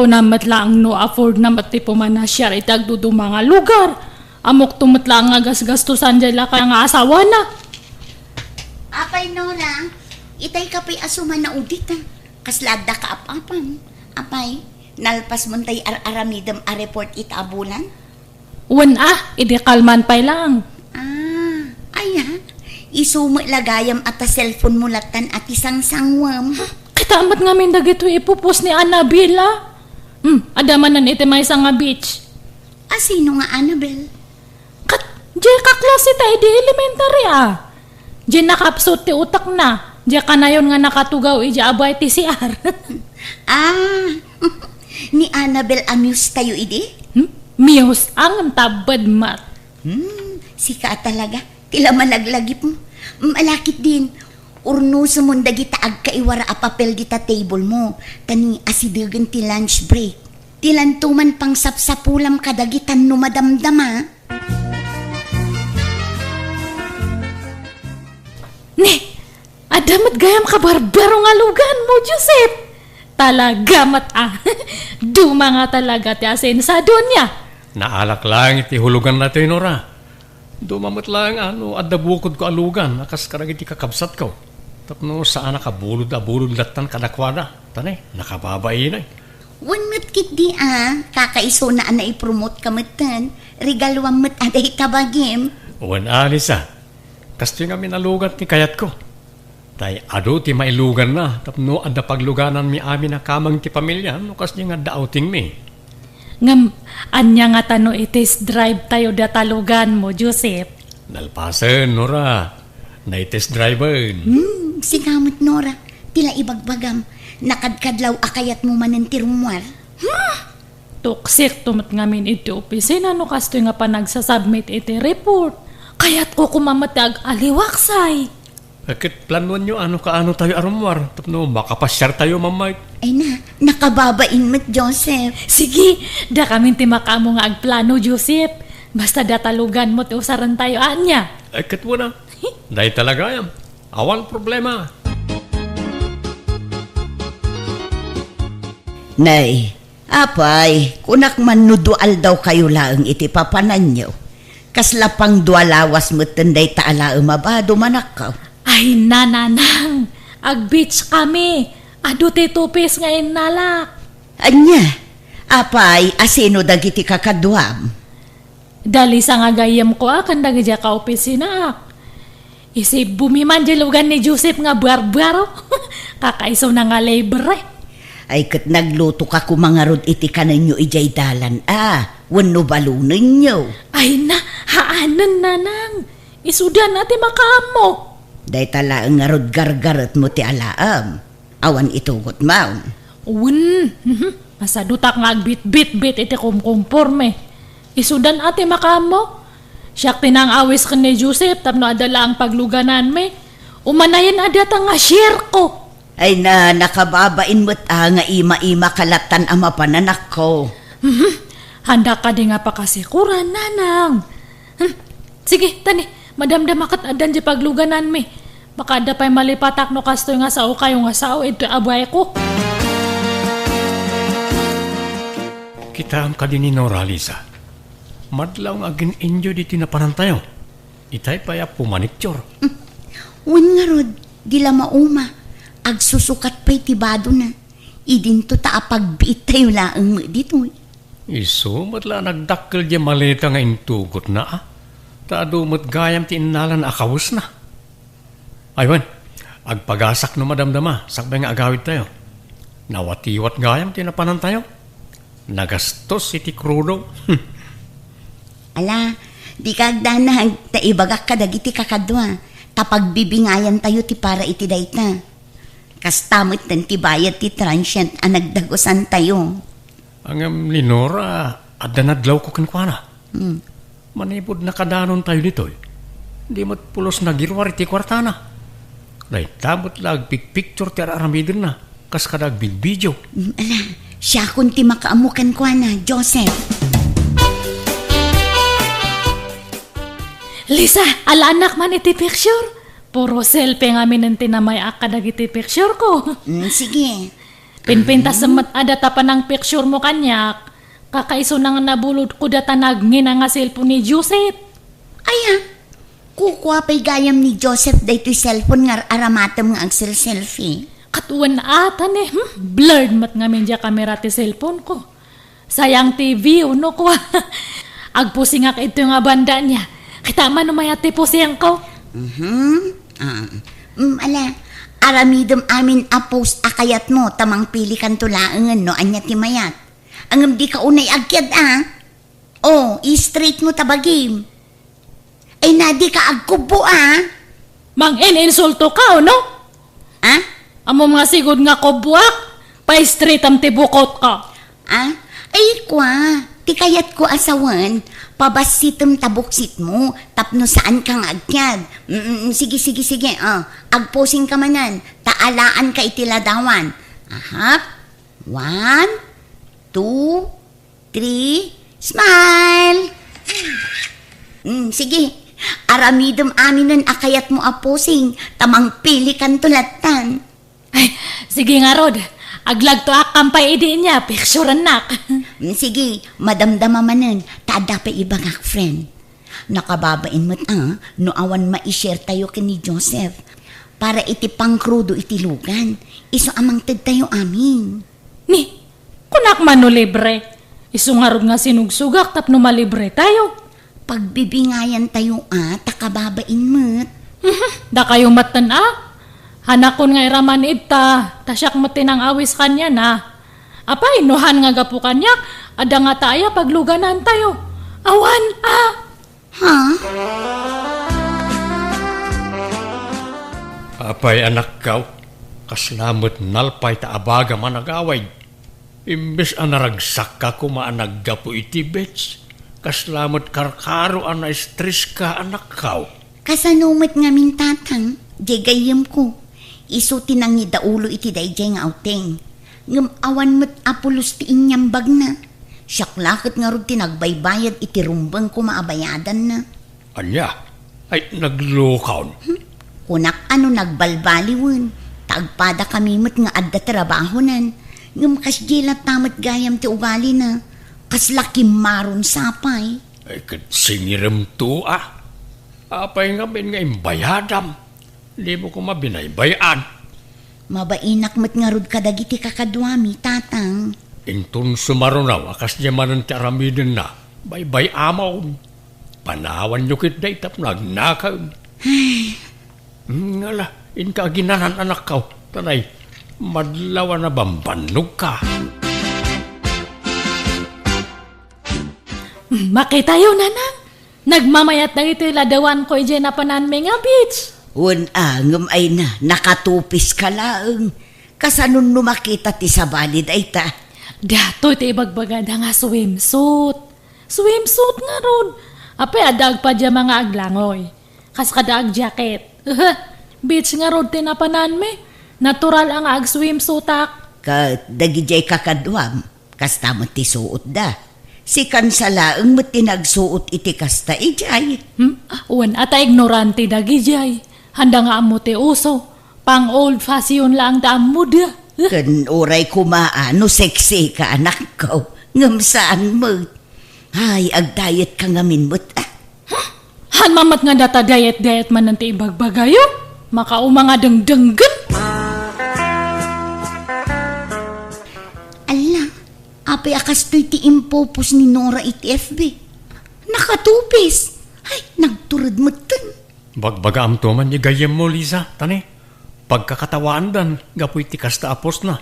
Kunamat lang no afford na mati pumanasyar itagdudo mga lugar. Amok tumat lang nga gasgastusan dyan kaya nga asawa na. Apay Nora, itay kapay asuman na udit ha. Kaslada ka apapang. Apay, nalpas mo tay aramidam a report itabulan? Wan idi kalman pay lang. Ay ha. Isumo lagayam at cellphone mo latan at isang sangwam. Kita amat nga min dagito ipupos ni Annabella. Adamanan iti may isang nga beach. Sino nga Annabel? Kat, diya kaklase tayo di elementary Diya nakapsot ti utak na. Diya ka na yun nga nakatugaw ija abay ti CR. Ni Annabel amuse tayo idi? Miyos ang tabad mat. Sika talaga. Tila malaglagip mo. Malakit din. Urno sumunda kita agkaiwara a papel dita table mo. Tani asidugan ti lunch break. Tilantuman pang sapsapulam kadagitan no madamdama. Ne, adamat gayam ka barbaro nga lugan mo, Joseph. Talaga mat Duma nga talaga ti asensado niya. Naalak lang iti hulugan natin, Nora. Dumamot lang adda bukod ko alugan, akas karag iti kakabsat ko. Tapno saan nakabulod latan kadakwada. Tanay, nakababain ay. One mat kit di kakaiso na ipromote kamatan. Regalwam mat aday tabagim. Wan alisa. Kasto nga minalugat ni kayat ko. Tay ado ti mailugan na. Tapno adda pagluganan mi amin na kamang ti pamilya. No kas nga daouting mi. Ngam, anya nga tano itis drive tayo datalugan mo, Joseph. Nalpasen, Nora. Na-test driven. Sigamot Nora. Tila ibagbagam. Nakadkadlaw akayat mo manentirumwar. Toksik tumat ngamin iti opisina no kasto nga pa nagsasubmit iti report. Kaya't ko kumamatag aliwaksay. Bakit planuan nyo kaano tayo arumwar? Tapno makapasyar tayo mamay. Ay nakababain mo't Joseph. Sige, da kami ti makamo nga agplano, Joseph. Basta datalugan mo ti usaran tayo anya. Ay katwa na. Dahil talaga yan. Awal problema. Nay, apay, kunak man nudual daw kayo laang iti papanan nyo. Kaslapang dualawas mo tenday taala umabado manak ka. Ay nananang, ag-beach kami. Ado ti tupis ngayon nalak. Anya, apay, asino dagiti kakadwam. Dali sa nga gayam ko akan dagiti ka opisina. Isip bumiman di lugan ni Joseph nga barbaro. Kakaiso na nga labor Ay kat nagluto ka kumangarod iti kanan nyo ijay dalan. Wano balunin nyo. Ay haanan nanang. Isudan natin makamo. Day tala ang ngarod gargarat mo ti alaam. Awan itugot maun. Masadutak nga agbit-bit-bit iti kumkumporme. Isudan ate makamo. Siyak tinang awis ka ni Joseph tapno adala ang pagluganan me. Umanayan adata nga share ko. Ay nakababain mo't nga ima-ima kalatan ang mapananak ko. Handa ka di nga pa kasikuran, nanang. Sige, tani, madamdamakat adan di pagluganan me. Baka da pa'y malipatak no kastoy nga sao kayo nga sao, ito abay ko. Kita ka din ni Nora, Lisa. Madlaw nga gin-enjoy di tinapanan tayo. Itay paya pumanikyor. Wan nga rod, di la mauma. Agsusukat pa'y tibado na. Idinto taapagbiit tayo laang mo dito. Iso, matla nagdakkel di malita nga intugot na Taado mat gayam ti inalan akawus na. Aywan, agpagasak no madamdama, sakbay nga agawid tayo. Nawatiwat gayam ti napanan tayo. Nagastos iti krudo. Ala, di kagdanahag taibagak ka dagiti kakadwa. Tapagbibingayan tayo ti para iti dayta. Kastamot tan ti bayad ti transient ang nagdagosan tayo. Ang Linora, adda nadlaw ko kinkwana. Manipod na kadanon tayo dito. Di mo't pulos nagirwar iti kwartana. Dahil tabot lag picture ti aramidin na. Kas kadag video. Ala, siya kun ti makaamukan kwa na, Joseph. Lisa, ala anak man iti picture. Puro selfie nga minanti na may akadag iti picture ko. Sige. Pinpintas sa ada tapan ng picture mo kanyak. Kakaiso na nga nabulod ko data nagngin nga cellphone ni Joseph. Aya, kukuha pa'y gayam ni Joseph daytoy cellphone nga aramatam nga ang selfie. Katuan na atan eh. Blurred mat nga medya kamera ti cellphone ko. Sayang TV, uno ko. Agpusi nga ito nga banda niya. Kita man umayati po siyang ko. Ala, aramidom amin a post akayat mo, tamang pili kan tulaangan no, anya ti mayat. Ang di ka unay agyad Oh, i-straight mo tabagim. Ay nadi ka agkubo Mang insulto ka, no? Amo mga sigod nga kobuak, pa-straight am tibukot ka. Ay kwa, ti kayat ko asawan, pabasitem tabuksit mo, tapno saan kang agyad. Sige, agposing ka manan, taalaan ka itiladawan. 1, 2, 3, smile! Sige, aramidom aminan akayat mo aposing, tamang pili kan tulatan. Ay, sige nga Rod, aglag to akampay idi niya, picturean nak. Sige, madamdama manan, tada pa ibang friend. Nakababain mo't no awan ma-share tayo kini Joseph, para iti pangkrudo itilugan, iso amang ted tayo amin. Ni, kunak man no libre. Isungarod nga sinugsugak tapno malibre tayo. Pagbibingayan tayo takababain mo't. Da kayo matan Hanakon nga iraman ibta, tasyak matinang awis kanya na. Apay, nuhan nga gapu kanyak, ada nga tayo pagluganan tayo. Awan, Apay anak kaw, kaslamot nalpay taabaga managaway. Imbes anaragsak ka kumaanaggapo iti bets. Kaslamot karkaro stress ka anak kaw. Kasanumit nga mintatang, jegayem ko. Isu tinangi daulo iti dayjay nga auteng. Ngem awan met apulos ti inyambag na. Syaklakit nga rod tinagbaybayad iti rumbang ko maabayadan na. Anya, ay naglokaw. Kunak nagbalbaliwan. Taagpada kami met nga adda trabaho nan. Ngem kasjilat tamat gayam ti ugali na. Kaslaki maron sapay. Ay singiram to Apay nga ben nga imbayadam. Di mo ko mabinaybayan. Mabainak met nga rod kadagiti kakadwami, tatang. Intun sumarunaw, akas niya manan ti aramidin na. Baybay amaw. Panawan nyo kit day tap nagnakaw. Ngala, inka ginanan anak kaw. Tanay, madlawa na bambanog ka. Makita yun, nanang. Nagmamayat na ito ladawan ko na panan may nga beach. Ngam ay na, nakatupis ka lang. Kasanon numakita ti sa balid ay ta. Dato iti ibagbagada nga swimsuit. Swimsuit nga ron. Apay adag pa dya mga aglangoy. Kas kada ag jacket. Beach nga ron tinapanan me. Natural ang ag swimsuitak. Dagijay kakadwam. Kasta mo ti suot da. Si kansalaang mo tinagsuot iti kasta ijay. Uwan ata ignorante dagijay. Handa nga amo ti uso. Pang old fashion lang da amo da. Kan oray kumaano sexy ka anak ko. Ngam saan mo? Ay, ag-diet ka ngamin mo't. Han mamat nga data diet man nanti ibagbagayo. Makauma nga dengdenggan. Ala, apay akas to'y ti impopos ni Nora iti FB. Nakatupis. Ay, nagturad mo tan. Bagbagaam to man niya gayem mo, Liza. Tani, pagkakatawaan dan, gapoy ti kasta apos na.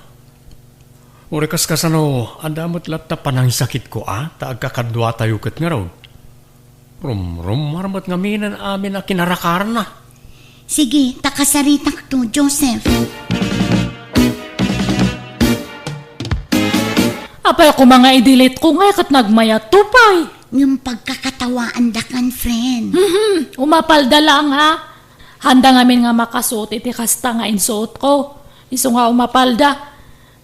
Urikas kasano, andamot lata panang sakit ko taag kakadwa tayo kat nga raw. Marmat nga minan amin na kinarakaran na. Sige, takasaritak to, Joseph. Apay ako mga i-delete ko nga kat nagmayat tupay. Yung pagkakatawaan da kan, friend. Umapalda lang Handa ngamin nga makasuot iti kasta nga insuot ko. Iso nga umapalda.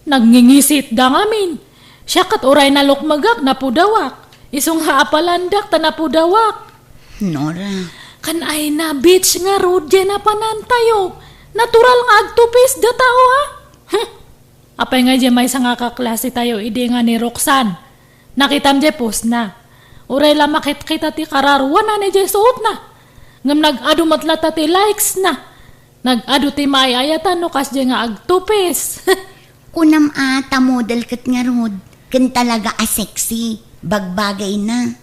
Nagngingisit da ngamin. Siya kat uray na lukmagak napudawak. Iso nga apalandak ta napudawak. Nora. Kan ay na beach nga road dyan na panan tayo. Natural nga agtupis da tao Apay nga dyan may nga kaklase tayo, idi nga ni Roxanne. Nakitam dyan post na. Uray la makit kita ti kararuan na ni dyan suot na. Ngam nag-ado matlata ti likes na. Nag-ado ti maayayatan no kas dyan nga agtupis. Kunam ata model kat nga rod, kan talaga sexy, bagbagay na.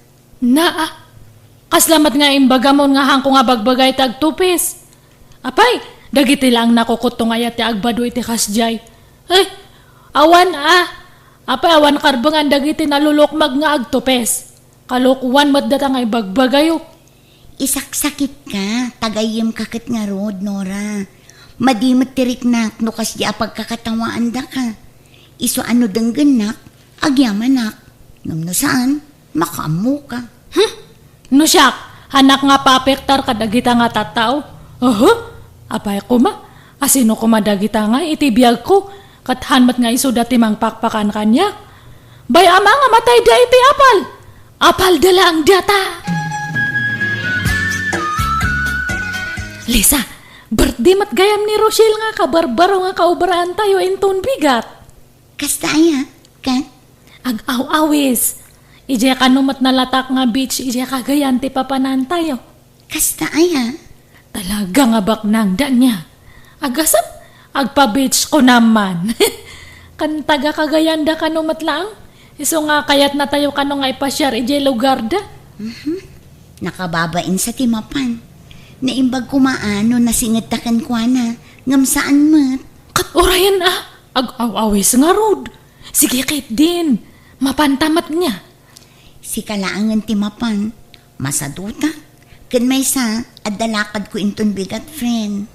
Kaslamat nga imbagamon nga hangko nga bagbagay tagtupis. Apay, dagiti lang nakukutong ayat ti agbado iti kasjay. Ay, awan Apay, awan karbangan dagiti nalulukmag nga agtupis. Kalukuan matdata nga ibagbagayo. Isaksakit ka, tagayim kakit nga rod, Nora. Madimot tirik nak, no kasya pagkakatawaan da ka. Iso ano danggan nak, agyaman nak. Ngam no saan, makamu ka. No siyak, hanak nga papektar kadagita nga tataw. Apay kuma, asino kumadagita nga itibiyag ko, kathanmat nga iso dati mang pakpakan kanya. Bay ama nga matay da iti apal. Apal dala ang data. Lisa, birthday mat gayam ni Rochelle nga kabarbaro nga kaubaraan tayo inton bigat. Kasta aya, ka? Ag-aw-awis. Ije kanumat na latak nga beach, ije kagayan ti papanan tayo. Kasta aya? Talaga nga baknang dan niya. Agasap, agpa-beach ko naman. Kan taga kagayan da kanumat lang. Iso nga kayat na tayo kano nga ipasyar ije lugar da. Nakababain sa timapan. Naimbag kumaano na singatakan kwa na. Ngam saan mat? Kat orayan ag-aw-awis nga rod. Sige kit din. Mapantamat niya. Si kalaangan timapan. Masaduta. Kan may sa adalakad ko inton bigat friend.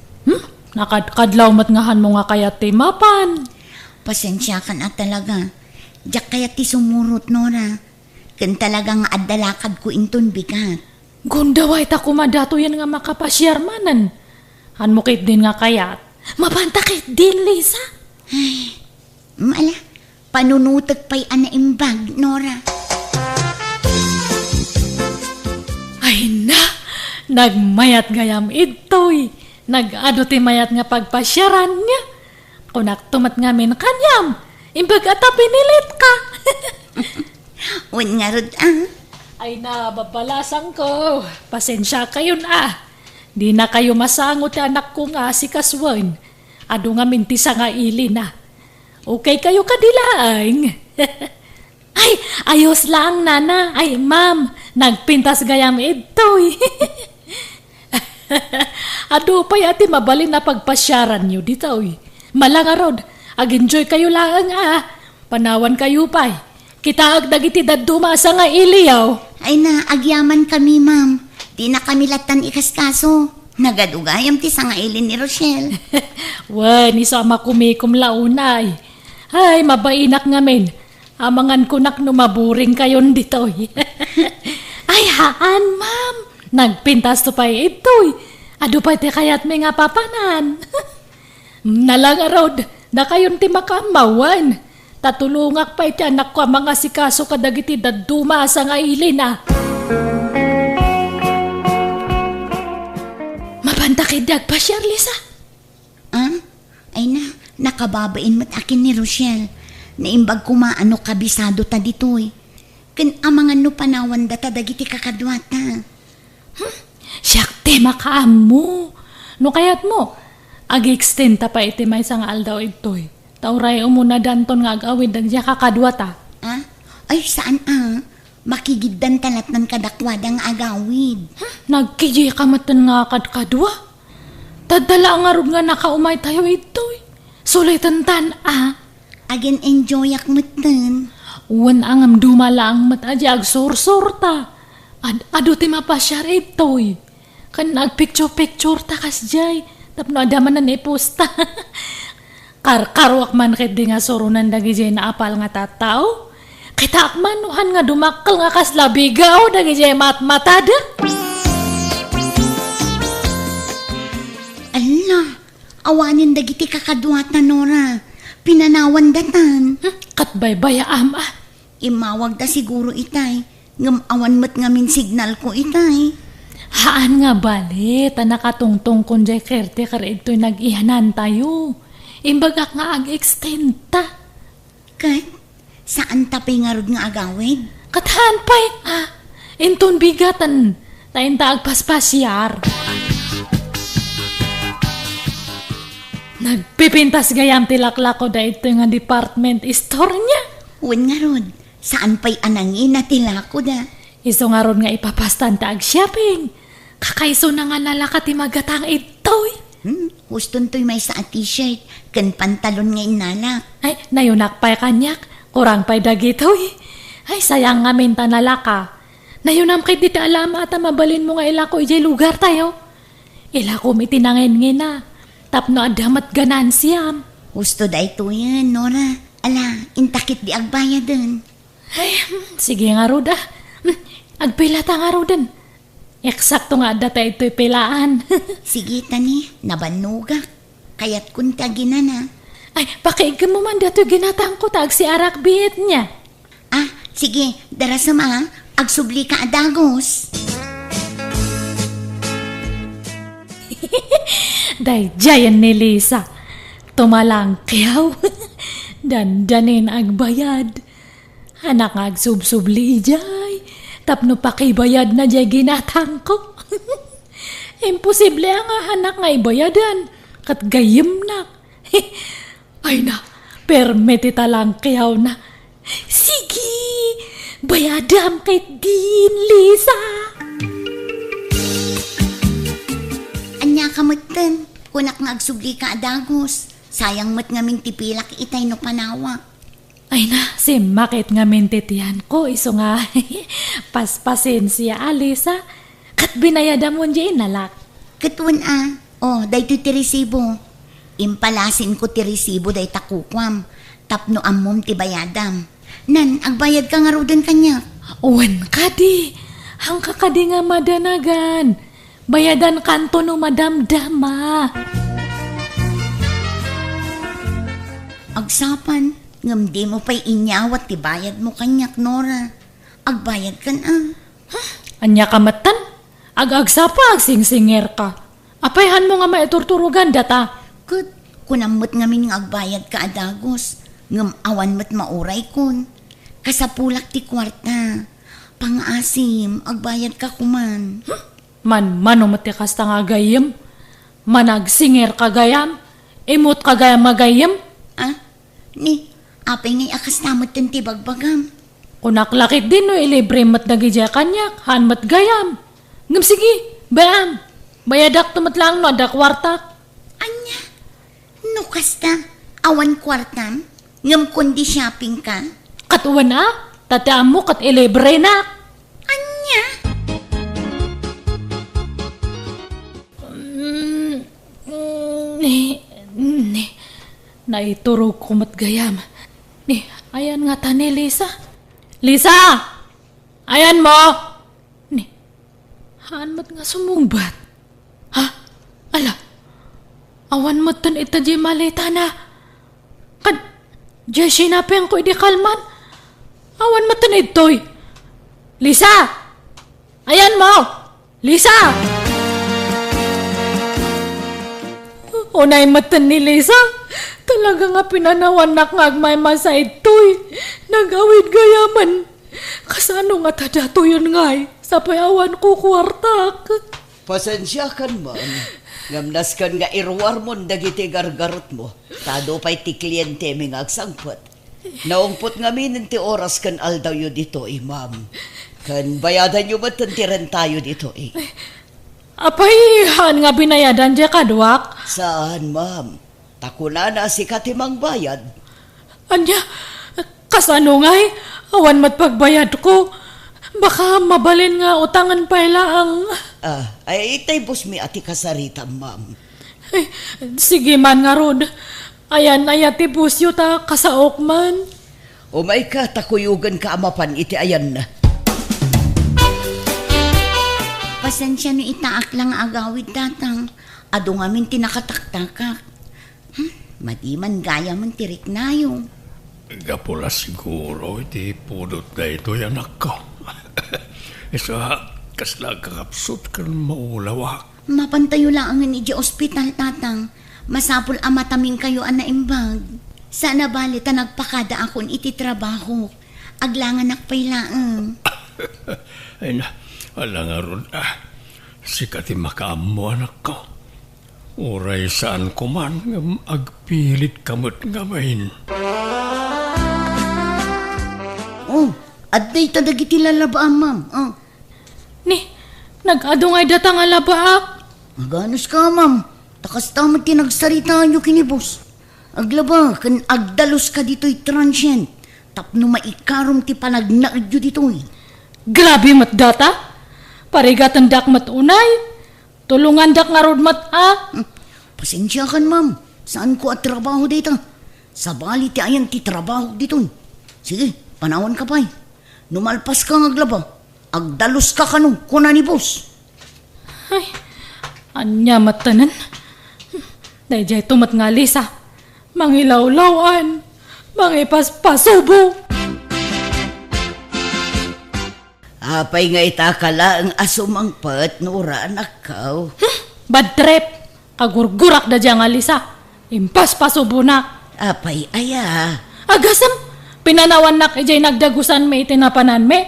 Nakadlaw matngahan mo nga kaya timapan. Pasensya kan at talaga. Diyak kaya ti sumurot, Nora. Kan talagang adalakad ko inton bigat. Gundaway ta kumadato yan nga makapasyar manan. Han mo kit din nga kayat. Mapantakit din, Lisa. Mala, panunutag pa'y anaimbag, Nora. Ay na, nagmayat gayam ito'y. Nag-ado ti mayat nga pagpasyaran niya. Kunak tumat ngamin kanyam. Imbag ata pinilit ka. Wan nga rod, Ay na, babalasang ko. Pasensya kayo na. Di na kayo masangot anak ko nga si Kaswan. Ado nga mintisa nga ili na. Okay kayo kadilaang. Ay, ayos lang nana. Ay ma'am, nagpintas gayam ito'y. Ado pa yati mabalin na pagpasyaran nyo dito. Malangarod, ag-enjoy kayo lang Panawan kayo pa. Kita agdagiti dadumasa nga iliyaw. Ay na, agyaman kami, ma'am. Di na kami latan ikaskaso. Nagadugayam ti sangailin ni Rochelle. Wan, iso makumikum launay. Ay, mabainak ngamin. Amangan kunak numaburing kayon dito. Ay, haan, ma'am. Nagpintas to pa ito'y. Ado pa ti kayat may nga papanan. Nalangarod, na kayon ti makamawan. Tatulungak pa iti anak ko mga sikaso kadagiti daduma sa nga ilin Mapantakidag pa siya, Lisa. Ay na, nakababain mat akin ni Rochelle. Naimbag kumaano kabisado ta dito'y. Kan amangan no panawan data dagiti kakadwata. Siyak te makaamo. No kayat mo, ag-extend ta pa iti may sang aldaw ito'y. Tauray umuna danton nga agawid dagya kakadwata. Ay saan makigiddan talat ng kadakwadang agawid. Nagkiji kamatan nga kadkadwa. Tadala nga rog nga nakaumay tayo ito'y. Sulitan tan Again enjoy ak matan. Wan angam dumala ang matadya agsur-sur ta. Ado ti mapasyar ito'y. Kan nagpicture-picture ta kasjay. Tapno adaman na iposta. Karkarwak man kit di nga surunan dagi jay na apal nga tataw. Kita akmanuhan nga dumakkel nga kaslabigaw dagi jay matmatada. Ala, awanin dagiti kakadwata, Nora. Pinanawan datan. Katbaybaya Imawag da siguro itay. Ngam awan mat ngamin signal ko itay. Haan nga bali, ta nakatungtong kun jay kerte kar ito'y nag-ihanan tayo. Imbagak nga ag-extend ta. Kat, saan tapay nga rod nga agawid? Katahan pa'y, inton bigatan, tainta agpaspasyar. Nagpipintas gayam tilaklak ko da ito nga department store niya. Uwan nga rod, saan pa'y anangin na tilako da? Iso nga ron nga ipapastan ta ag-shopping. Kakaiso na nga nalakati magatang itoy. Huston to'y may sa t-shirt, kan pantalon nga inalak. Ay, nayunak pa'y kanyak. Kurang pa'y dagitoy. Ay, sayang nga minta nalaka. Nayunam kay di ta alam at mabalin mo nga ilako ijay lugar tayo. Ilako mitinangin na. Tapno adamat ganan siyam. Husto da ito yan, Nora. Ala, intakit di agbaya dun. Ay, sige nga Ruda. Agpila ta nga Rudan. Eksakto nga data ito'y pilaan. Sige, tani, nabanuga. Kayat kunta ginana. Ay, pakiigam mo man dato'y ginatang ko tag si Arak biit niya. Ah, sige, darasama, agsubli ka adagos. Day jayan ni Lisa. Tumalang kiyaw. Dandanin agbayad. Anak nga agsubsubli ijay. Tapno pakibayad na jay ginatang ko. Imposible ang anak nga ibayadan. Kat gayim na. Ay na, permiti talang kiyaw na. Sige, bayadam kay din, Lisa. Anya kamutan, kunak nga agsubli ka adagos. Sayang mat ngaming tipilak itay no panawa. Ay na, si makit nga mintitihan ko. Iso nga, paspasin siya, Alisa. Kat binayada mo dyan nalak. Katwan oh, day ti resibo. Impalasin ko ti resibo day takukwam. Tapno amom ti bayadam. Nan, agbayad ka nga rodan kanya. Uwan ka di. Hangka ka di nga madanagan. Bayadan kanto no madamdama. Agsapan, ngam di mo pa'y inyawat ti bayad mo kanyak, Nora. Agbayad kan Anya ka matan? Ag-agsa pa, agsing-singer ka. Apayhan mo nga maiturturugan data. Kud, kunamot ngamin nga agbayad ka adagos. Ngam awan mo't mauray kun. Kasapulak ti kwarta. Pang-asim, agbayad ka kuman. Mano matikas ta nga gayem. Managsinger ka gayam. Imot ka gayam magayem. Ni, apay ngay akas namot yung tibagbagam. Kunaklakit din no, ilibre mat nagidya kanyak. Han mat gayam. Ngam sige, bayam. Bayadak tumat lang no, ada kwarta. Anya, no kasta, awan kwartam, ngam kundi shopping ka. Katuwan tataan mo kat ilibre na. Anya, Naiturog ko mat gayam. Ayan nga ta ni Lisa. Lisa! Ayan mo! Haan mat nga sumumbat. Ha? Ala, awan mat tan ita di malita na. Kad, di sinapin ko di kalman. Awan mat tan ito'y. Lisa! Ayan mo! Lisa! Unay matan ni Lisa. Talaga nga pinanawanak nga agmay masa ito'y. Nagawid gayaman. Kasano nga tadato yun nga'y. Sa payawan ko kwartak. Pasensya kan man. Ngamnas kan nga irwar mo dagiti gargarot mo. Tado pa'y ti kliyente mi nga agsangpot. Naumpot nga minin ti oras kan aldaw yu dito, ma'am. Kan bayadan yu matantiran tayo dito, Apay, han nga binayadan dya kadwak? Saan, ma'am? Takuna na si katimang bayad. Anya, kasano nga'y? Awan mat pagbayad ko. Baka mabalin nga utangan pa ang... Ay itay bus mi ati kasarita, ma'am. Ay, sige man nga rod. Ayan ayati pusyo ta kasaok man. O may ka, takuyugan ka amapan iti ayan na. pasensya no itaak lang agawid datang. Ado nga min tinakataktakak. Madiman gaya man tirik na yung. Gapula siguro, iti pudot na ito yung anak ko. Isa, kasla kakapsot ka ng maulawak. Mapantayo lang ang ni ospital tatang. masapul amataming kayo imbag. Sana balita nagpakada akon iti trabaho. Aglangan akpailaang. Ay na, alang aron sikat makaamo anak ko. Uray saan ko man agpilit kamot ngamain. Oh, aday tadagiti lalabaan, ma'am. Oh. Ni, nag-adungay data nga labaak. Maganos ka, ma'am. Takas tamad tinagsaritaan nyo kinibos. Aglaba, kan agdalos ka dito'y transient. Tapno maikarom ti panagnaadyo dito'y. Grabe mat data. Parigatan dak mat unay. Tulungan dak nga rod mat Pasensya kan, ma'am. Saan ko at trabaho dito? Sa bali ti ayan ti trabaho dito'y. Sige, panawan ka pa'y. Numalpas ka ng aglaba. Agdalos ka kanong kuna ni boss. Ay, anya matanan. Dahil tumat nga Lisa. Mangilawlawan. Mangipaspasubo. Apay nga itakala ang asumangpat, Nora, anak ka. Bad trip. Kagurgurak da dyan nga Lisa. Impaspasubo na. Apay aya. Agasam. Pinanawan nak ijay nagdagusan may tinapanan me.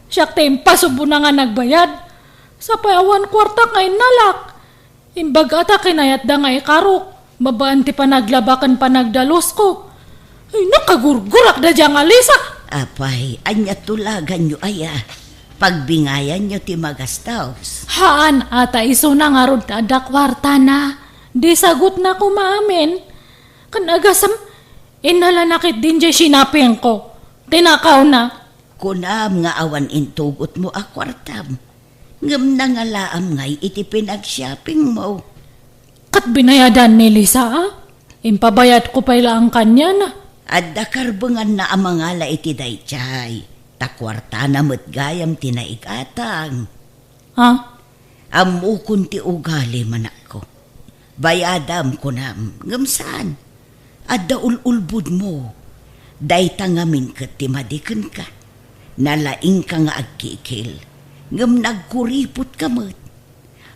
Siyak te impasubo na nga nagbayad. Sa payawan kwarta kay nalak. Imbag ata kinayat da nga ikarok. Babaan ti panaglabakan panagdalos ko. Ay nakagurgurak da dyan nga Lisa. Apay, anya tulagan nyo aya. Pagbingayan nyo ti magastaws. Haan ata iso na nga rod ada kwarta na. Di sagot na ko maamin. Kan agasam, inalanakit din dyan sinapin ko. Tinakaw na. Kunam nga awan intugot mo akwartam. Ngam na nga laam ngay iti pinag-shopping mo. Kat binayadan ni Lisa Impabayad ko pa ang kanya na. Adda karbengan na amangala iti daychay. Takwarta na gayam tinaigatang. Ha? Amukon ti ugali manak ko. Bayadam ko na ngamsaan. Adda ululbud mo. Dayta ngamin kat ti madikan ka. Nalaing ka nga agkikil. Ngam nagkuripot ka mat.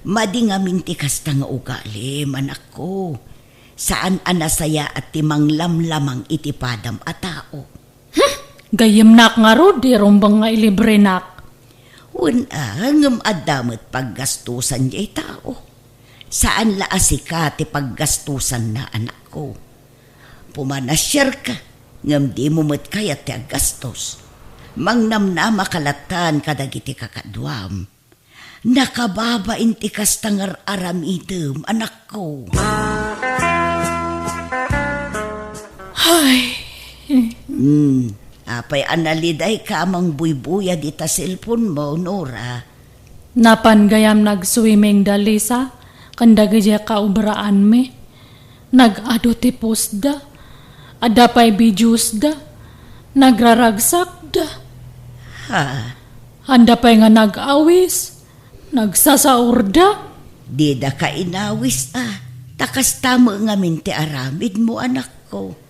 Madi ngamin ti kasta nga ugali manak ko. Saan anasaya at ti manglamlamang iti padam a tao. Gayam nak nga ro, di rombang nga ilibre nak. Ngam adamat paggastusan jay tao. Saan laasika ti paggastusan na anak ko. Pumanasyar ka, ngam di mo mat kaya ti aggastos. Mangnam na makalatan kadagiti kakadwam. Nakababa inti kastangar aramidem anak ko. Ay. Apay analiday ka amang buybuya di ta cellphone mo, Nora. Napan gayam nag-swimming da Lisa, kandagi siya kaubraan me. Nag-ado ti post da, adapay videos da, nagraragsak da. Ha? Handa pa nga nag-awis, nagsasaur da. Di da ka inawis takas tamo nga minti aramid mo anak ko.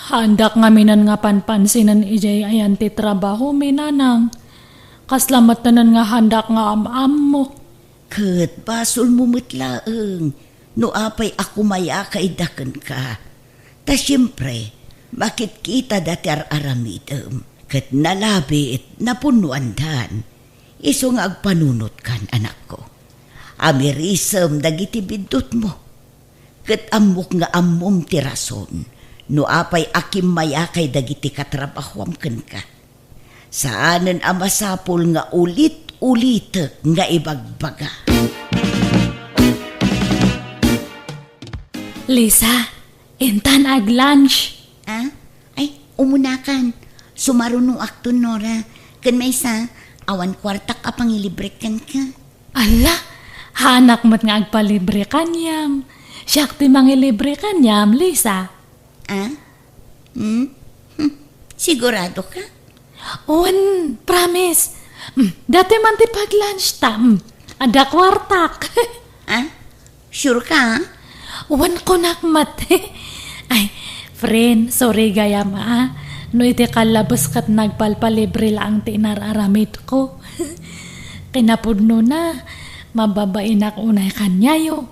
Handak nga minan nga panpansinan ijay ayan ti trabaho minanang. Kaslamat tanan nga handak nga am mo. Kat basol mo mitlaeng. No apay ako maya kaidakan ka. Ta siyempre, bakit kita dati aramidem. Kat nalabi it napunuan dan. Iso nga agpanunot kan anak ko. Amirisem dagiti bidot mo. Kat amok nga amom ti rason. No apay akim maya kay dagiti katrabahwam ken ka. Saanen amasapol nga ulit nga ibagbaga. Lisa, intan ag lunch. Ay, umunakan. Sumarunong akto, Nora. Kan may isa, awan kwartak apangilibre kan ka. Ala, hanak mo't nga agpalibre kanyam. Siyak ti mangilibre kanyam, Lisa. Sigurado ka? Owen, promise. Dati man ti pag-lunch tam. Ada kwartak. Sure ka? Owen ko nakmat. Ay, friend, sorry gaya ma. No iti kalabas kat nagpalpalibre lang ti inararamid ko. Kinapudno na, mababain ako unay kanyayo.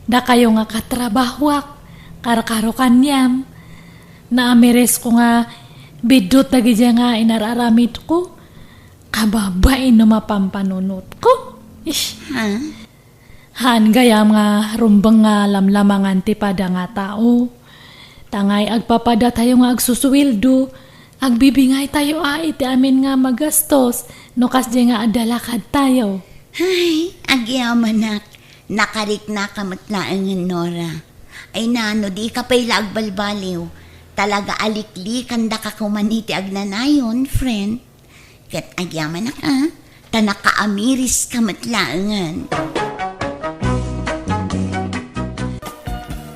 Da kayo nga katrabahwak, karakaro kanyam. Naamires ko nga bidot na gidya nga inararamit ko. Kababain na mapampanunot ko. Ish. Ha? Han gayam nga rumbang nga lamlamangan ti pada nga tao. Tangay agpapada tayo nga agsusuwildo. Agbibingay tayo iti amin nga magastos. No kasdi nga adalakad tayo. Ay, agyamanak. Nakarik na kamatlaangan, Nora. Ay nano, di ka pa'y lagbalbaliw. Talaga alikli kanda ka kumaniti agnanayon, friend. Kat agyamanak, tanakaamiris kamatlaangan.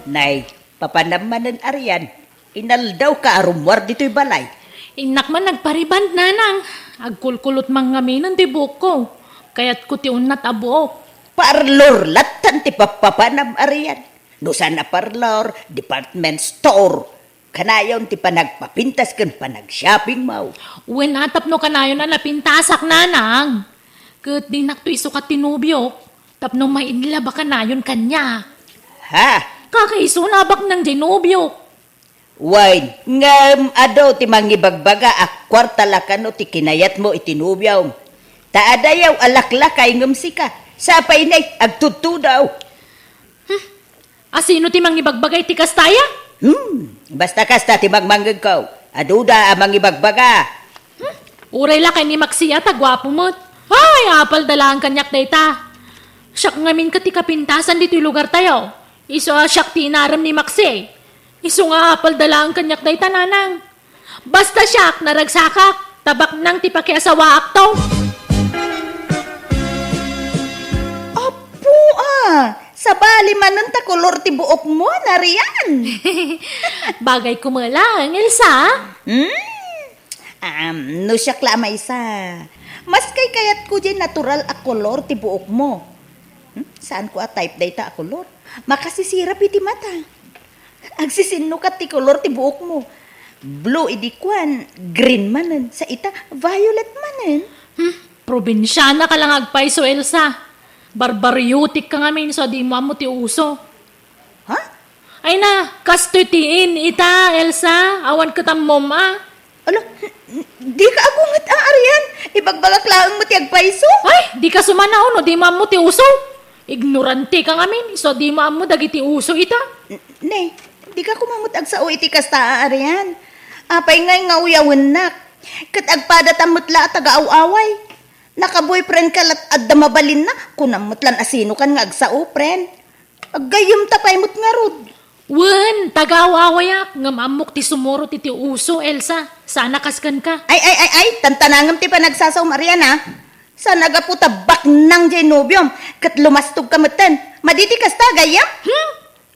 Nay, papanamanan ariyan. Inaldaw ka arumwar dito'y balay. Inak man nagpariband nanang. Agkulkulot mang ngaminan ti buhok ko. Kaya't ko ti unat abuok. Parlor latan ti papapanam ariyan. No sana parlor, department store. Kanayon ti panagpapintas kan panag-shopping mo. Uwen atap no kanayon na napintasak nanang. Kat di nakto isukat tinubyo. Tapno may inilaba kanayon kanya. Ha? Kakaiso nabak ng dinubyo. Wine, ngam adaw ti mangibagbaga kwarta lakano ti kinayat mo itinubyaw. Taadayaw alaklakay ngam sika. Sapay na'y agtutu daw. Asino ti mangibagbagay ti kastaya? Basta kasta ti magmanggag ko. Aduda amang ibagbaga. Uray lakay ni Maxia tagwapo mo't. Ay, apal dalaan kanyak dayta. Siyak ngamin ka ti kapintasan dito lugar tayo. Iso siyak ti inaram ni Maxi. Iso nga apal dalaan kanyak dayta nanang. Basta siyak naragsakak. Tabak nang ti pakiasawaak to. Apo sa bali manan ta kolor ti buok mo nariyan. Bagay ko mo lang, Elsa. No siya klamay sa. Mas kay kayat ko dyan natural a kolor ti buok mo. Saan ko a type data a kolor? Makasisirap iti mata. Agsisinno ka ti kolor ti buok mo. Blue idi kwan, green manan. Sa ita, violet manan. Probinsyana ka lang agpaiso, Elsa. Barbaryotik ka nga min so di mo amo ti uso. Ha? Ay na, kastutiin ita, Elsa. Awan ka tam moma. Ala, di ka agungat ariyan. Ibagbagak lang mo ti agpaiso. Ay, di ka sumanaw no, di mo amo ti uso. Ignorante ka nga min, so di mo amo dagiti uso ita. Ne, di ka kumamot ag sao iti kasta ariyan. Apay ngay nga uyawan nak. Kat agpada tamutla at taga-awaway. Naka-boyfriend ka lat adda mabalin na. Kunamutlan asino kan nga agsao, friend. Aggayom tapay mo't nga rod. Wen, tagawawayak, ngam amok ti sumuro ti uso, Elsa. Sana kaskan ka. Ay, tantanangam ti panagsasaw Marian ha. Sa nagaputa bak nang genobium. Kat lumastog ka matan. Maditi kasta gayam.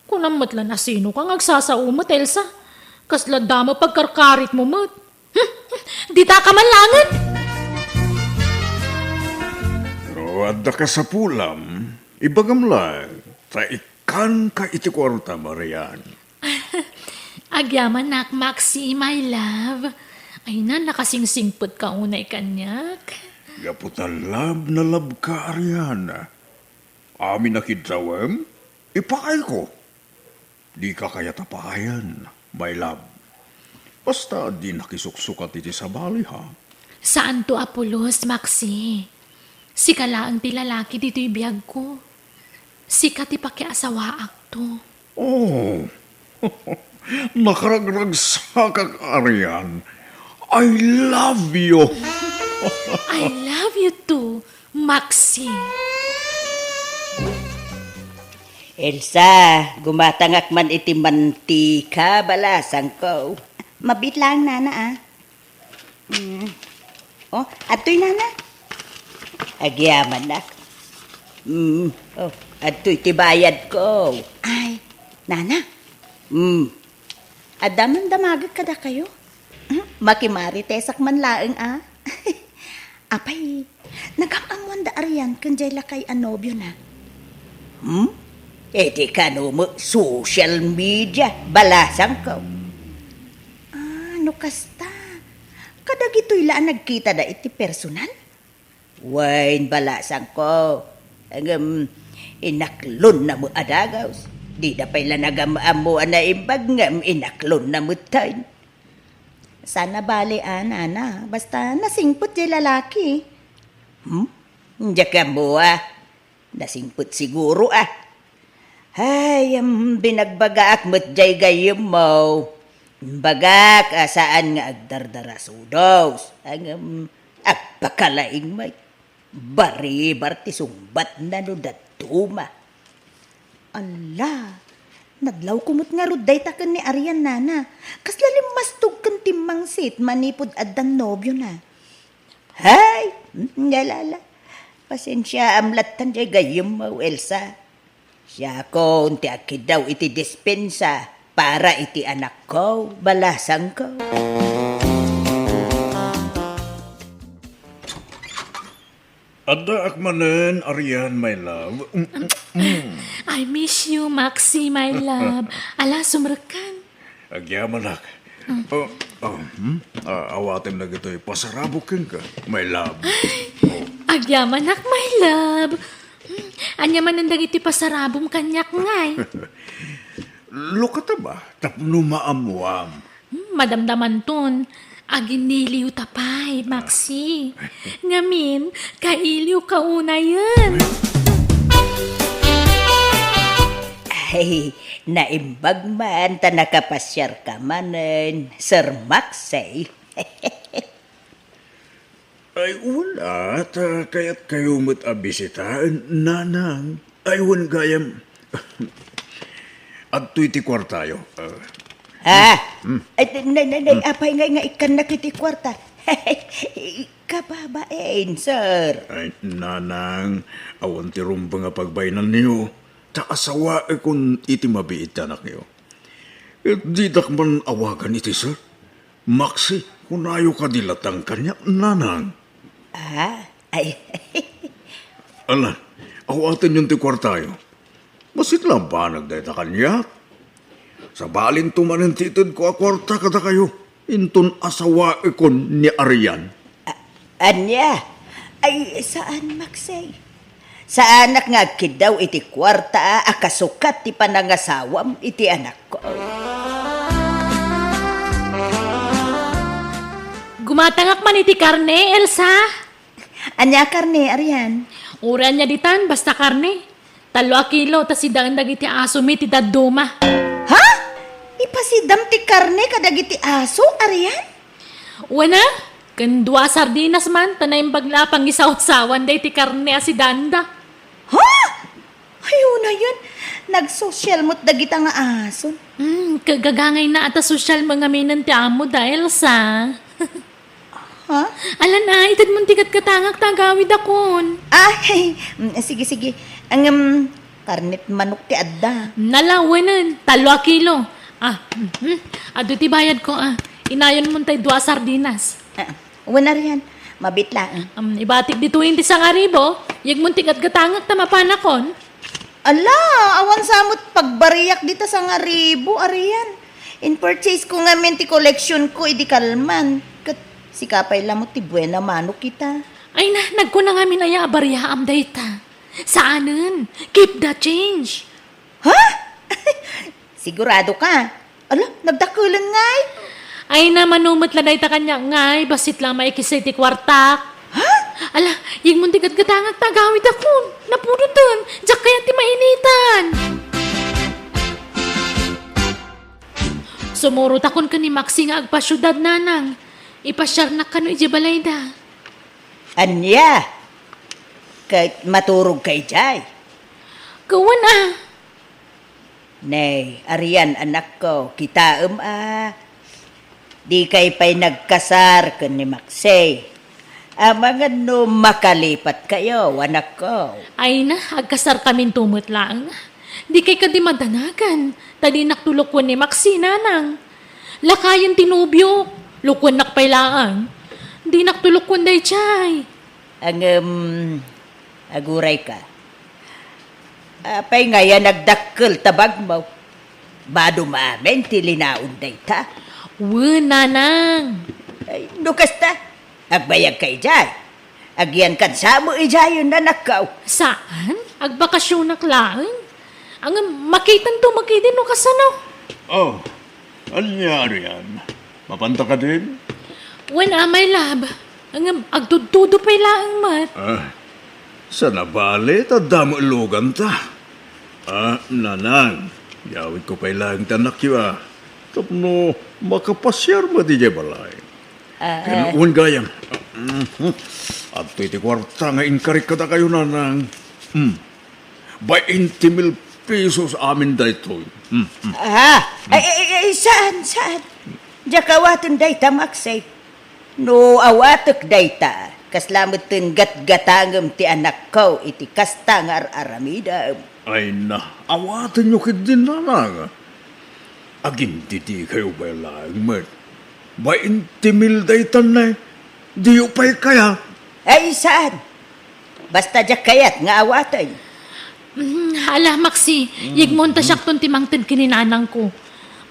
Kunam matlan asino kang agsasaumot, Elsa. Kasla dama pagkarkarit mo mat. Di ta ka manlangan. Adda ka sa pulam, ibagam lang, ikan ka iti kwarta, Marian. Agyaman nak, Maxi, my love. Ay na, nakasingsingpot ka unay kanyak. Gaputan lab na lab ka, Ariana. Amin na kidrawem, ipakay ko. Di ka kaya tapayan, my love. Basta di nakisuksukat iti sa bali, ha? Saan to, Apolos, Maxi? Sika laang ti lalaki dito'y biyag ko. Sika ti pakiasawaak to. Oh, nakaragragsak Arian. I love you. I love you too, Maxi. Elsa, gumatangak man iti mantika balasang ko. Mabit lang, Nana, Oh, atoy nana. Agyaman nak. Oh, atoy tibayad ko. Ay, Nana, Adaman damagag kada kayo. Makimari tesak man laeng apay, nagamamuan da ariyan kanjay lakay anobyo na. Di ka no mo social media balasang ko. Ano kasta? Kadag ito'y laan nagkita da iti personal? Wain balasang ko. Inaklon na mo adagaws. Di na pala nagamaamo na imbag nga inaklon na mo tayo. Sana bali, Nana. Basta nasingpot yung lalaki. Hindi ka mo Nasingpot siguro Ay, binagbaga mo't jay gayom mo. Bagak, saan nga agdardarasudos. Ang agpakalaing may bari-bar ti sumbat na no datuma. Ala, naglaw kumot nga ruday takan ni Arian, Nana. Kaslalim mastog kan timang sit, manipod adan nobyo na. Hay, nalala. Pasensya amlatan jay gayom mo, Elsa. Siya ko, unti akid daw iti dispensa para iti anak ko, balasang ko. Ada akmanen, Arian, my love. I miss you, Maxi, my love. Ala, sumrekan. Agyaman ak. Awatin na gito'y pasarabukin ka, my love. Agyamanak, my love. Anya man ang dagiti pasarabong kanyak ngay. Lukata ba? Tapno maamuam. Madamdaman ton. Aginiliw tapay, Maxi. Ngamin, kailiw kauna yan. Ay, naimbag man ta nakapasyar ka manen, Sir Maxey. Ay wala, kaya't kayo mo't abisitaan, nanang. Ay wan gayam. At tu'y ti kwartayo. Apay nga ikan nakiti kwarta. Kababain, sir. Ay nanang, awan ti rumba nga pagbainan niyo. Ta asawa kung iti mabiit anak niyo. At di man awagan iti sir. Maxi, kung ayaw ka dilatang kanya, nanang. Ay. Alan, awatin yung ti kwartayo. Masit lang ba nagdayta kanya? Sa balin tumanin titid ko akwarta kada kayo. Inton asawa ikon ni Arian. Anya? Ay, saan, Maxey? Sa anak nga kid daw iti kwarta akasukat ti panangasawam iti anak ko. Gumatangak man iti karne, Elsa. Anya karne, Arian? Uran niya ditan, basta karne. 3 kilo, tas sidang dagiti aso mi ti daduma. Ha? Ipasidam ti karne kadagiti aso, Arian? Wana, kan 2 sardinas man, tanay bagla pang isaut-sawan day ti karne asidanda. Ha? Ayun na yun. Nag-social mo't dagita nga aso. Kagagangay na ata social mga minan ti amo da, Elsa. Ha? Alan na, itad mong tikat katangak tagawid akon. Ay, sige. Ang karnet manok ti adda. Nalawanan, 3 kilo. Ado ti bayad ko, Inayon mo tay 2 sardinas. Wana riyan, mabitla. Ibatik di 20 sang aribo, yag mong tikat katangak tamapanakon. Ala, awan samot pagbariyak dito sa nga ribo, Arian. In purchase ko nga menti collection ko, idi kalman. Kat sikapay lamot ti buena mano kita. Ay na, nagkuna nga minaya abariyaam dayta. Saanan? Keep the change. Ha? Sigurado ka? Ala, nagdakulan nga eh. Ay na, manumot la dayta kanya ngay, basit lang maikisay ti kwartak. Ha? Ala, yung muntigat katangag tagawid akon. Napunutan, diyak kaya ti mainitan. Sumurot akon ka ni Maxi nga agpasyudad nanang. Ipasyar na kano ijabalayda. Anya? Kahit maturog kay Jay. Gawan Nay, Arian anak ko, kita Di kay pa'y nagkasar ka ni Maxey. Mga no makalipat kayo, anak ko. Ay na, agkasar kamin tumot lang. Di kay ka di madanagan. Tadi naktulok ko ni Maxi nanang. Lakayan tinubyo. Lukwan nakpailaan. Di naktulok ko day chay. Aguray ka. Apay nga yan nagdakkel tabag mo. Bado maamin tilinaon day ta. Nanang. Ay, nukas ta. Agbayag kay Jay. Agyan kan sa mo ijayon na nakaw. Saan? agbakasyon na klaan. Ang makitan to, makidin no kasano. Oh, anya Arian? Mapanta ka din? When my lab, ang agtutudo pa ilaang mat. Sa nabali, tadamo lugan ta. Nanang, yawit ko pa ilang tanak yun Tapno, makapasyar mo di balay. Kanuun gayang. At iti kwarta nga inkarik ka ta kayo, nanang. 20,000 pesos amin dayto. Saan? Jakawatan dayta, Maksay. No, awatok dayta. Kaslamot tin gat-gatangam ti anak ko, iti kastangar aramidam. Ay na, awatan nyo kit din nanang. Agin titi kayo ba lang, mat? 20,000 daytan na, di upay kaya. Ay, saan? Basta jakayat nga awatan. Hala, Maxi, yigmonta siya kung timangtid kininanang ko.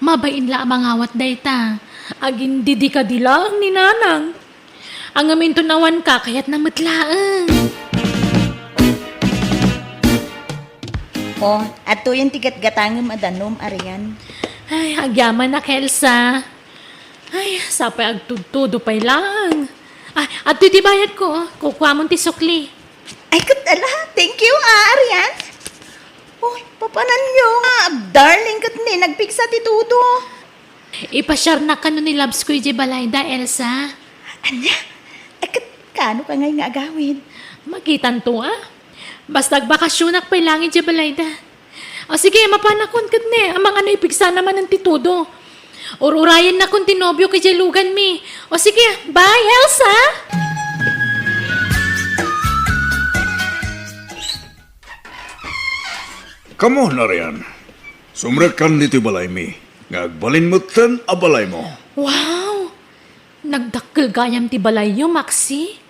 Mabain la amang awat dayta. Agin didi ka dilang ni nanang. Ang amin tunawan ka, kaya't namatlaan. Oh, ato yung tigat gatangim adanom, Arian. Ay, agyaman na, Kelsa. Ay, sapay agtudtudo pa'y lang. Ay, at iti bayad ko, kukuha mong ti sukli. Ay, katala. Thank you, Arian. Uy, papanan nyo nga. Darling, kat ni, nagpiksa ti Tudo. Ipasyar na ka no ni Labs ko iti balayda, Elsa. Anya? Ay, kano ka ngay nga agawin? Magitan to, Basta agbakasyonak pa'y langit iti balayda. O sige, mapanakon kat ni. Amang ano ipigsa naman ng titudo. Ururayan na kung tinobyo kay Jelugan mi. O sige, bye, Elsa! Kamo na riyan. Sumrekan dito balay mi. Ngagbalin mo ten abalay mo. Wow! Nagdakkel gayam ti balayo, Maxi.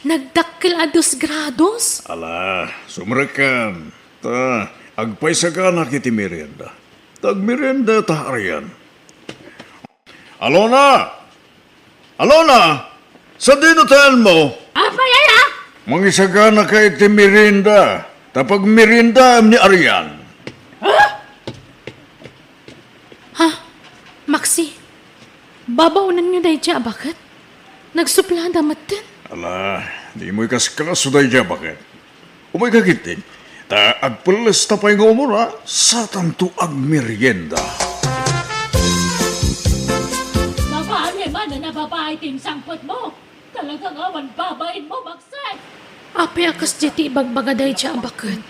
Nagdakkel a 2 grados. Ala, sumrekan. Ta, agpaysa ka na kiti merienda. Tag merienda ta riyan. Alona! Alona! Sa dinutan mo? Apa yaya? Mangisaga na kay ti merienda. Tapag merienda ni Arian. Maxi, babaunan niyo dahi dya, bakit? Nagsupla damat din. Ala, di mo'y kaskaso dahi dya bakit? Umay kagitin, ta agpalas tapay nga umura sa tanto ag merienda. Babae man na nababae ting sangpot mo. Talagang awan babain mo, Maxi. Api akas jeti bagbaga dahi dya, bakit?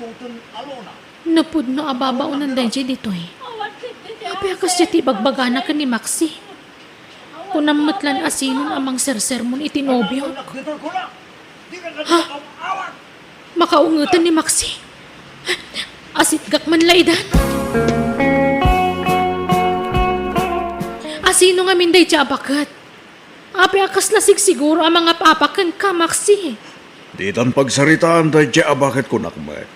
Napud no ababaunan dahi dya dito eh. Api akas jeti bagbaga na ka ni Maxi. Kunamatlan asinon amang sersermon itinobyo. Ha? Makaungutan ni Maxi. Asit gak man laydan. Asino nga minday dya bakat? Api akas lasig siguro ang mga papakan ka, Maxi. Di tan pagsaritaan dahi dya bakit kunakmet.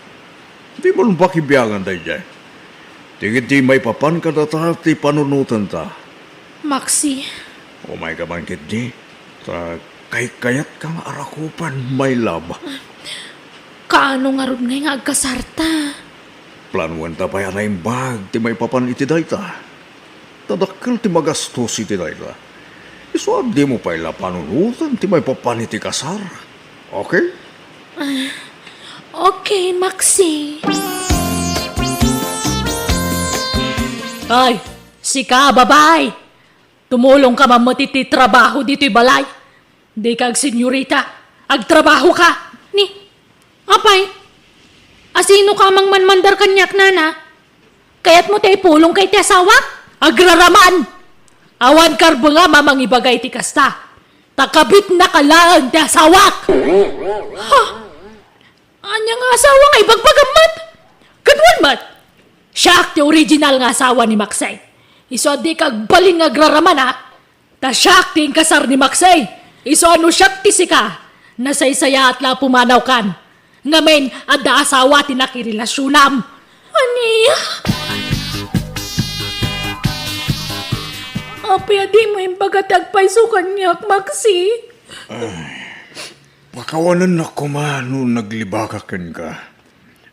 Di mo lang pakibiyangan dahi dya. Tingit di may papan ka data ti panunutan ta. Maxi, Umay ka man kit di. Ta kayat ka nga arakupan may laba. kaano nga ron nga agkasarta? Planuan ta pa yan yung bag ti may papan iti dayta. Tadakkel ti magastos iti dayta. Isuad di mo pa ila panunutan ti may papan iti kasar. Okay? Okay, Maxi. Ay, sika, babay. Tumulong ka mamatiti trabaho dito'y balay. Di ka senyorita, agtrabaho ka. Ni, apay, asino ka mang manmandar kanyak nana? Kaya't mo tayo pulong kay ti asawa? Agraraman! Awan karbo nga mamang ibagay ti kasta. Takabit na kalaan ti asawa! Ha? Anya nga asawa nga ibagbagamat? Kadwan mat? Siya ti original nga asawa ni Maxay. Iso di kag balin nga agraraman ha? Ta siya ti kasar ni Maxay. Iso ano siya ti sika? Nasaysaya at la pumanaw kan. Ngamen adda asawa ti nakirelasyonam. Aniya? Apya di mo yung bagatagpay sukan niya, Maxi. Pakawanan na kumano naglibakakan ka.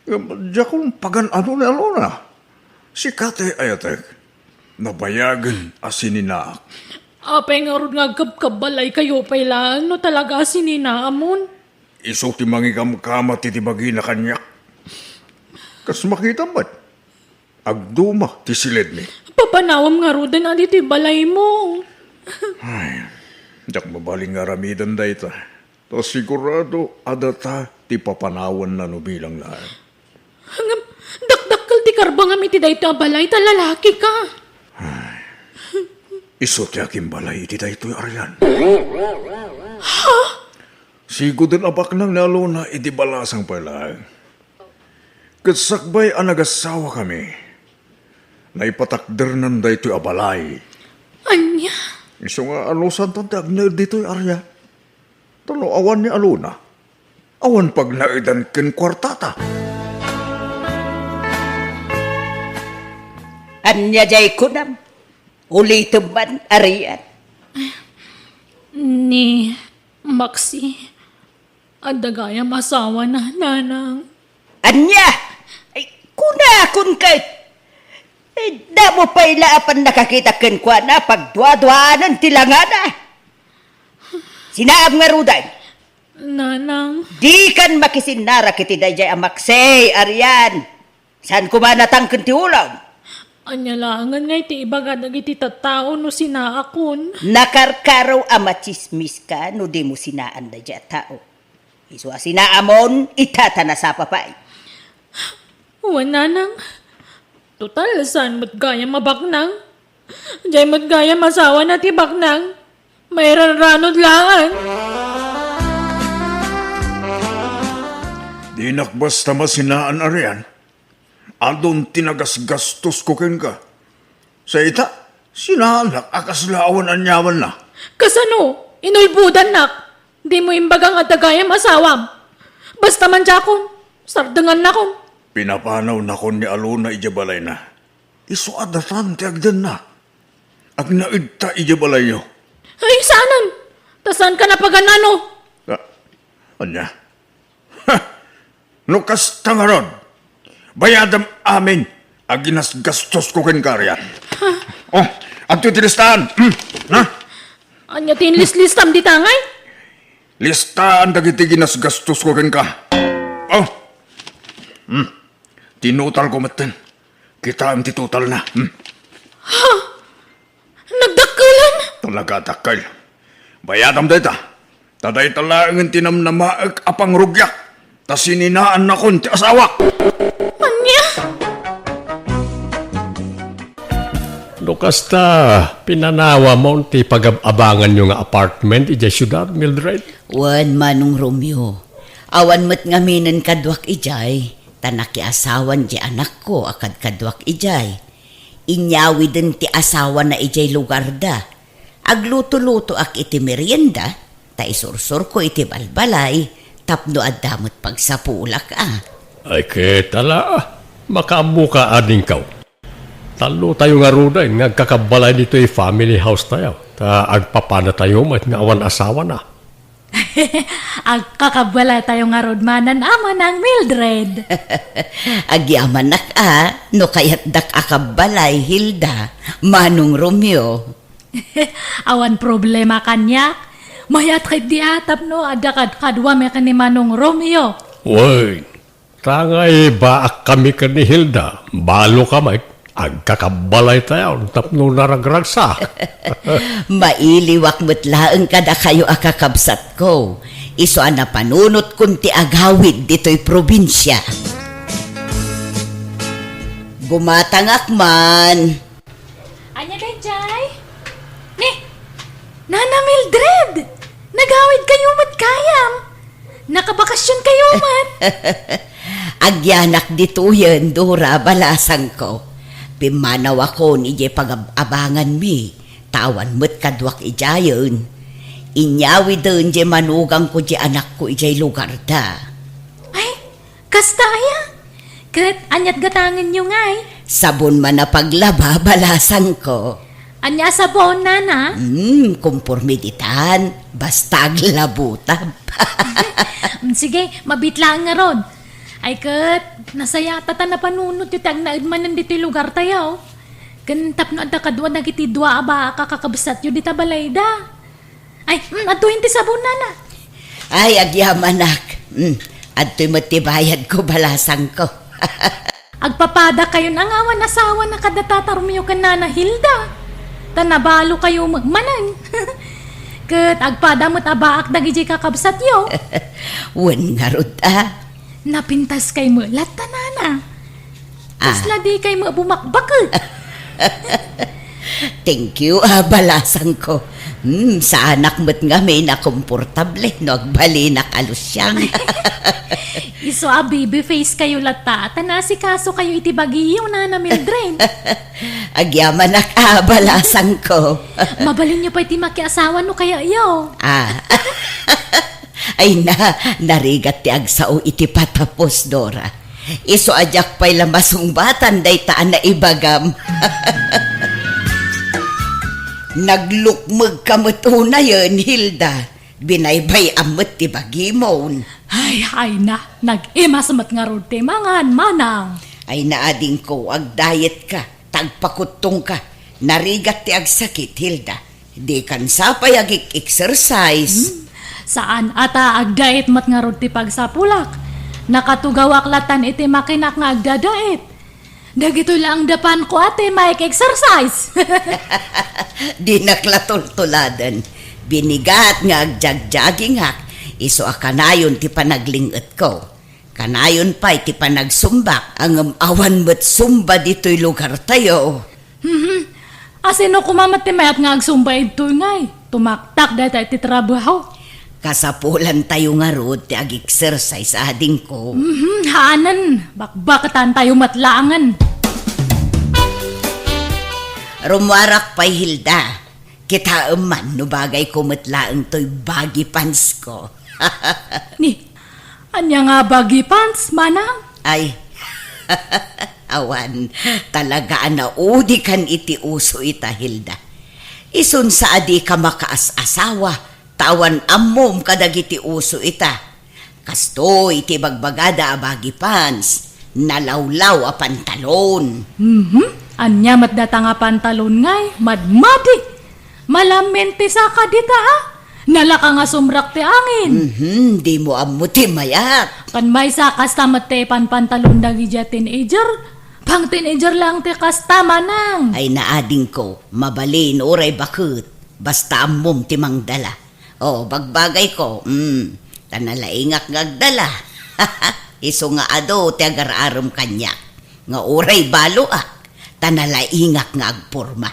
Diya kong pagan ano na alona. Si Kate Ayatek, nabayagan asininaak. Apay nga ron nga kabkabalay kayo pala. Ano talaga sininaamon? Iso ti mangikam-kama titibagi na kanya. Kas makita ba't? Agduma ti silid ni. Papanawam nga ron na dito balay mo. Diyak mabaling nga ramidan da ita. To sigurado adata ti papanawan na no bilang laan. Dakdakkel ti karbang amiti dayto balay ta lalaki ka. Iso ti aking balay iti daytoy aryan. Sigo din abak nang naluna iti balasang pala. Katsakbay ang nagasawa kami. Naipatakder nan daytoy abalay. Anya? Iso nga alusan to dagner dito'y arya. Talo awan ni aluna. Awan pag naidan ken kwartata. Anya jay kunam. Ulitin man, arian. Ni Maxi. Adagayam asawa na nanang. Anya! Ay, kuna kun kay. Eh, damo pa ilaapan nakakita ken kwa na pagdwa-dwaanan tilangana. Sinaab nga ruday. Nanang. Di kan makisinara kiti dayjay amaksay, arian. San kumanatang kenti ulam? Anyalangan nga iti ibaga dagiti tattao no sinaakon. Nakarkaraw amachismis ka no di mo sinaan da dya tao. Iswa sinaamon, itatana sa papay. Nanang. Total, saan mo't gaya mabaknang? Diyay mo't gaya masawa na ti baknang. Mayroon ranod lang. Di nakbasta masinaan aryan. Adon tinagas-gastos ko ken ka. Sa ita, sinahanak akaslaawan anyawan na. Kasano? Inulbudan nak. Di mo imbagang atagayam asawam. Basta man jakon. Sardangan na kon. Pinapanaw na kon ni aluna ijabalay na. Iso adatan ti agdan na. Ag naidta ijabalay nyo. Ay, saanan? Tasan ka na paganano? Anya? Ha! Nukas tangaron. Bayadam amin. Aginas gastos ko ken karyan. Oh, at ito listahan. Na? Anya tinlis-listam di tangay? Listahan dagiti ginas gastos ko ken ka. Oh. Tinutal ko maten. Kita ang titutal na. Nagdakalan? Talaga takal. Bayadam data. Taday talaang tinam na maag apang rugyak. Tas sininaan na kon ti asawa. Anya? Kasta pinanawa mo ti pag-abangan nyo nga apartment ija syudad, Mildred? Wan manong Romeo. Awan mo't ngaminan kadwak ijay. Tanaki asawan di anak ko akad kadwak ijay. Inyawi din ti asawa na ijay lugar da. Agluto-luto ak iti merienda. Ta isursur ko iti balbalay. Tapno adamot pagsapulak Ay ketala, makaamu ka ading kaw. Talo tayo nga ruday, nagkakabalay dito family house tayo. Ta agpapana tayo, mat nga awan asawa na. Agkakabala tayo nga rodmanan ama ng Mildred. Agyaman nak no kayat dak akabalay Hilda, manong Romeo. Awan problema kanya. Mayat kay di atap no, adakad kadwa me ni manong Romeo. Woy, tangay baak kami ka ni Hilda, balo kamay. Agkakabalay tayo, tapno naragragsa. Mailiwak mo't laeng kada kayo akakabsat ko. Iso na panunot kunti agawid dito'y probinsya. Bumatangak man. Anya Jay? Ni, Nana Mildred! Nagawid kayo mat kayam. Nakabakasyon kayo man. Agyanak dito yan, Dora, balasang ko. Pimanaw ako ni Ije pag-abangan mi. Tawan mo't kadwak ijayon. Inyawi doon je manugang ko je anak ko ijay lugar da. Ay, kasta aya. Kat anyat gatangan nyo ngay. Sabon man na paglaba, balasang ko. Anya sabon, Nana? Kumpurmiditan. Basta aglabutab. Sige, mabitlaan nga ron. Ay kat, nasaya tata na panunod yung tag naidmanan dito yung lugar tayo. Gantap no adda kadwa nagiti dua aba kakakabsat yung dita balayda. Ay, ato hindi sabon na. Ay, agyamanak. Adto'y matibayad ko balasang ko. Agpapada kayo ng awan asawa na kadatatarmiyo ka na Hilda. Tanabalo kayo magmanan. Kat agpada mo't abaak dagiji kakabsat yo. Wan nga rod Napintas kay mo latanana. Kasla di kay mo bumakbakot. Thank you, balasang ko. Sa anak mo't nga may nakomportable, no agbali nakalusyang. Iso a baby face kayo lata. Tanasi kaso kayo itibagiyo na Mildred. Agyaman balasang ko. Mabalin niyo pa iti makiasawa no kaya yo. Ay narigat ti agsao iti patapos, Dora. Iso ajak pa'y lamasong batan day taan na ibagam. Naglukmag kamot una yun, Hilda. Binaybay amot ti bagimon. Ay na, nag-imasamat nga rod ti mangan manang. Ay naading ko, ag-diet ka, tagpakutong ka. Narigat ti agsakit, Hilda. Di kan sapay ag-exercise. Saan ata agdait mat nga rod ti pagsapulak. Nakatugawak latan iti makinak nga agdadait. Dagito lang dapan ko ate maik exercise. Di naklatultuladan. Binigat nga agjag-jogging hak. Iso kanayon ti panaglingot ko. Kanayon pa ti panagsumbak. Ang awan mo't sumba dito'y lugar tayo. Asino kumamat ti mayat nga agsumba ito ngay. Tumaktak dahil ti trabaho. Kasapulan tayo nga rod ti ag-exercise ading ko. Haanan, bakbakatan tayo matlaangan. Rumwarak pa'y Hilda. Kita man no bagay ko matlaang to'y baggy pants ko. Ni, anya nga bagi pants, manang? Ay, awan, talaga na udi kan iti uso ita, Hilda. Isun sa adi ka makaas-asawa, tawan ammom kadagiti uso ita. Kasto iti bagbagada a bagi pants, nalawlaw a pantalon. Anya matdata nga pantalon ngay, madmadi. Malamenti sa kadita Nalaka nga sumrak ti angin. Di mo amuti mayat. Kan may sa kastamat te pantalon dagiti teenager. Pang teenager lang ti kastama nang. Ay naading ko, mabalin oray bakit. Basta ammom ti mangdala. O, bagbagay ko, tanalaingak ngagdala. Iso nga ado ti agar-arom kanya. Nga oray balo tanalaingak nga agporma.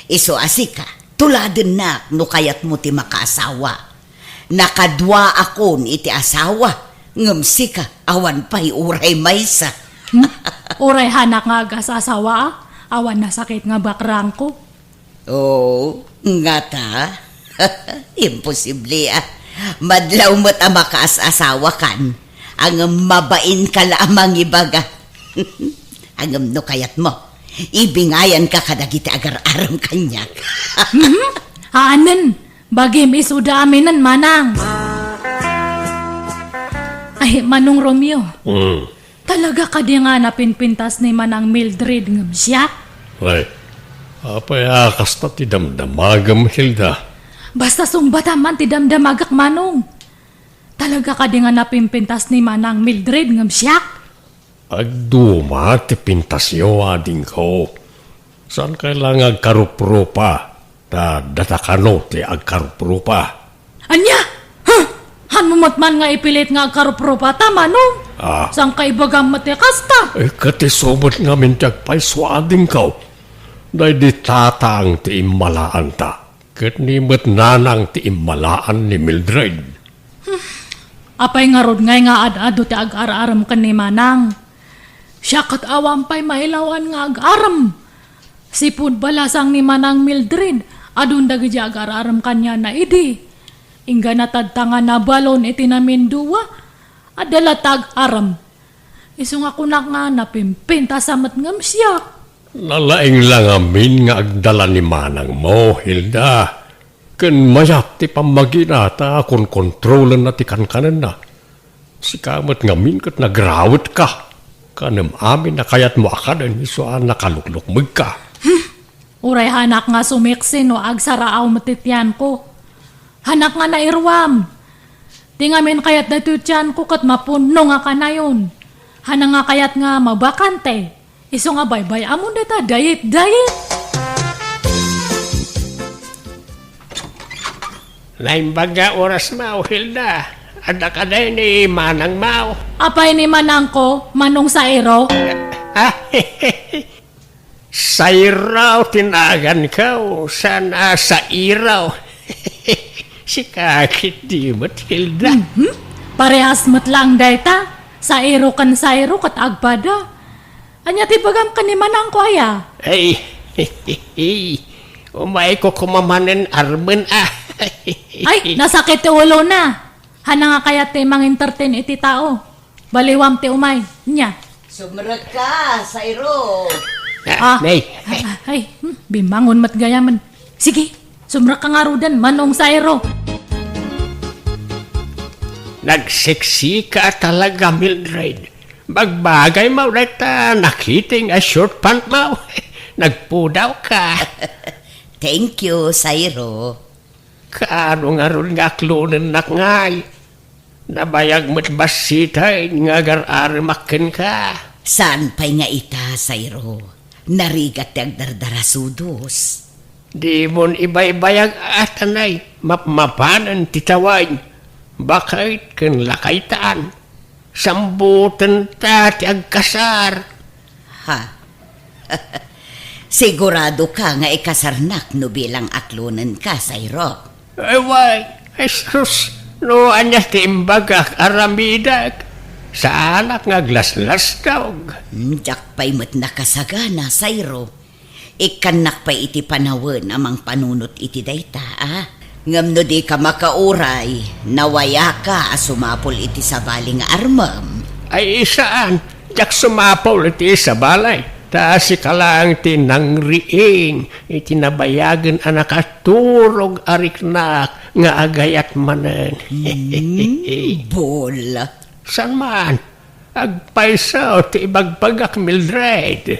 Iso asika, tuladin na no kayat mo ti makaasawa. Nakadwa akon iti asawa. Ngamsika, awan pa'y uray maysa. Uray hanak nga agasasawa awan na sakit nga bakrang ko. Oo, nga ta. Imposible Madlaw mo't makaasawa kan. Ang mabain ka lamang ibaga. Ang no kayat mo. Ibingayan ka kadagiti agar-aram kanyak. Haanan, bagim isuda aminan manang. Ay, Manong Romeo. Talaga ka di nga napinpintas ni Manang Mildred ngam siya? Ay, apay akas na ti damdamagam, Hilda. Basta sumbata man ti damdamagak Manong. Talaga ka di nga napimpintas ni Manang Mildred ngam siya? Agduma ti pintasyo ading ko. Saan kailangan agkaruprupa? Datakano ti agkaruprupa. Anya? Hanumot man nga ipilit nga agkarupropa ta Manong. Saan ka ibagam matikasta? Katisomot nga mintiag pa'y swading ko. Dahil di tataang ti imalaan ta. Kat nimot nanang ti imalaan ni Mildred. Apay nga rod ngay nga ad-ado ti ag-araram ka ni Manang. Siya kat awam pa'y mailawan nga ag-aram. Sipud balasang ni Manang Mildred, adun dagi ag-araram kanya na idi. Ingga natadtangan na balon iti namin duwa, adala tag-aram. Iso nga kunak nga napimpinta samat ngam siya. Nalaing lang amin nga agdala ni Manang mo, Hilda. Ken mayat ti pamaginata akon kontrolan na ti kankanan na. Si kamot ngamin kat nagrawat ka. Kanam amin na kayat mo akadan isuan nakaluklukmag ka. Uray hanak nga sumiksin o agsaraaw matityan ko. Hanak nga nairwam. Di ngamin kayat datutyan ko kat mapuno nga ka na yun. Hanak nga kayat nga mabakante. Iso nga baybay amon data diet. Naimbaga oras mao, Hilda. Ada ka na ni Manang Mao. Apay ni manang ko, manong sa ero. Sa iraw tinagan ka o sana sa iraw. Si kakit di mo't, Hilda. Parehas mo't lang dayta. Sa ero kan sa ero kat agpada. Anya tibagam ka ni manang ko aya. Ay, umay ko kumamanin armen Ay, nasakit ti ulo na. Hana nga kaya ti mang entertain iti tao. Baliwam ti umay. Nya. Sumrat ka, Sairo. Nay, Ay, bimangon mat gayaman. Sige, sumrak ka nga rudan, manong sa ero. nagseksi ka talaga, Mildred. Magbagay mo reta, nakiting a short pant mo. Nagpudaw ka. Thank you, Sairo. Kaarong-aron nga klunan nak ngay. Nabayag mo't basitay nga gar-armakin ka. Saan pa'y nga ita, Sairo? Narigat yung dardarasudos. Di mon ibay-bayag atanay, mapmapanan titaway. Bakit kan lakaytaan? Sambutan ta ti agkasar. Ha? Sigurado ka nga ikasarnak no bilang aklunan ka, Sairo. Ay, why? Ay, sus. No, anyas ti imbagak aramidak. Sa anak nga glaslas daw. Jak pa'y mat nakasagana, Sairo. Ikanak pa'y iti panawin amang panunot iti dayta, ah? Ngam no di ka makauray, nawaya ka sumapol iti sabaling armam. Ay, isaan? Jak sumapol iti sa balay. Taas ka lang tinangriing, itinabayagan anak at turog ariknak nga agayat manan. Bola. San man? Agpaisaw ti ibagbagak, Mildred.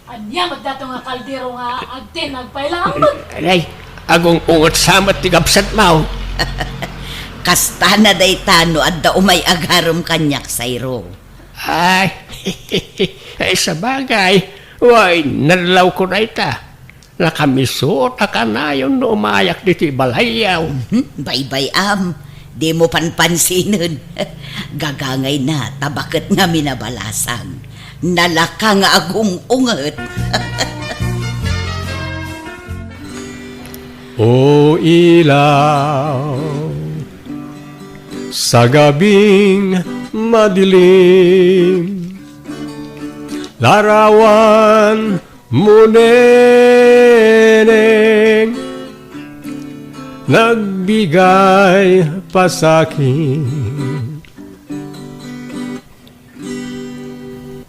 Anya, magdato nga kaldero nga agtin, nagpailang mo. Alay, agong ungot samat ti gapsat mau. Kasta na daytano at da umay agarom kanyak, Sairo. Ay, ay sa bagay, way, nalaw ko na ita. Nakamisot ka na yun no umayak dito balayaw. Bye-bye, Di mo panpansinin. Gagangay na, tabakat nga minabalasang. Nalaka nga agong unget. O ilaw, sa gabing madilim, larawan mo neneng, nagbigay pa sa'kin.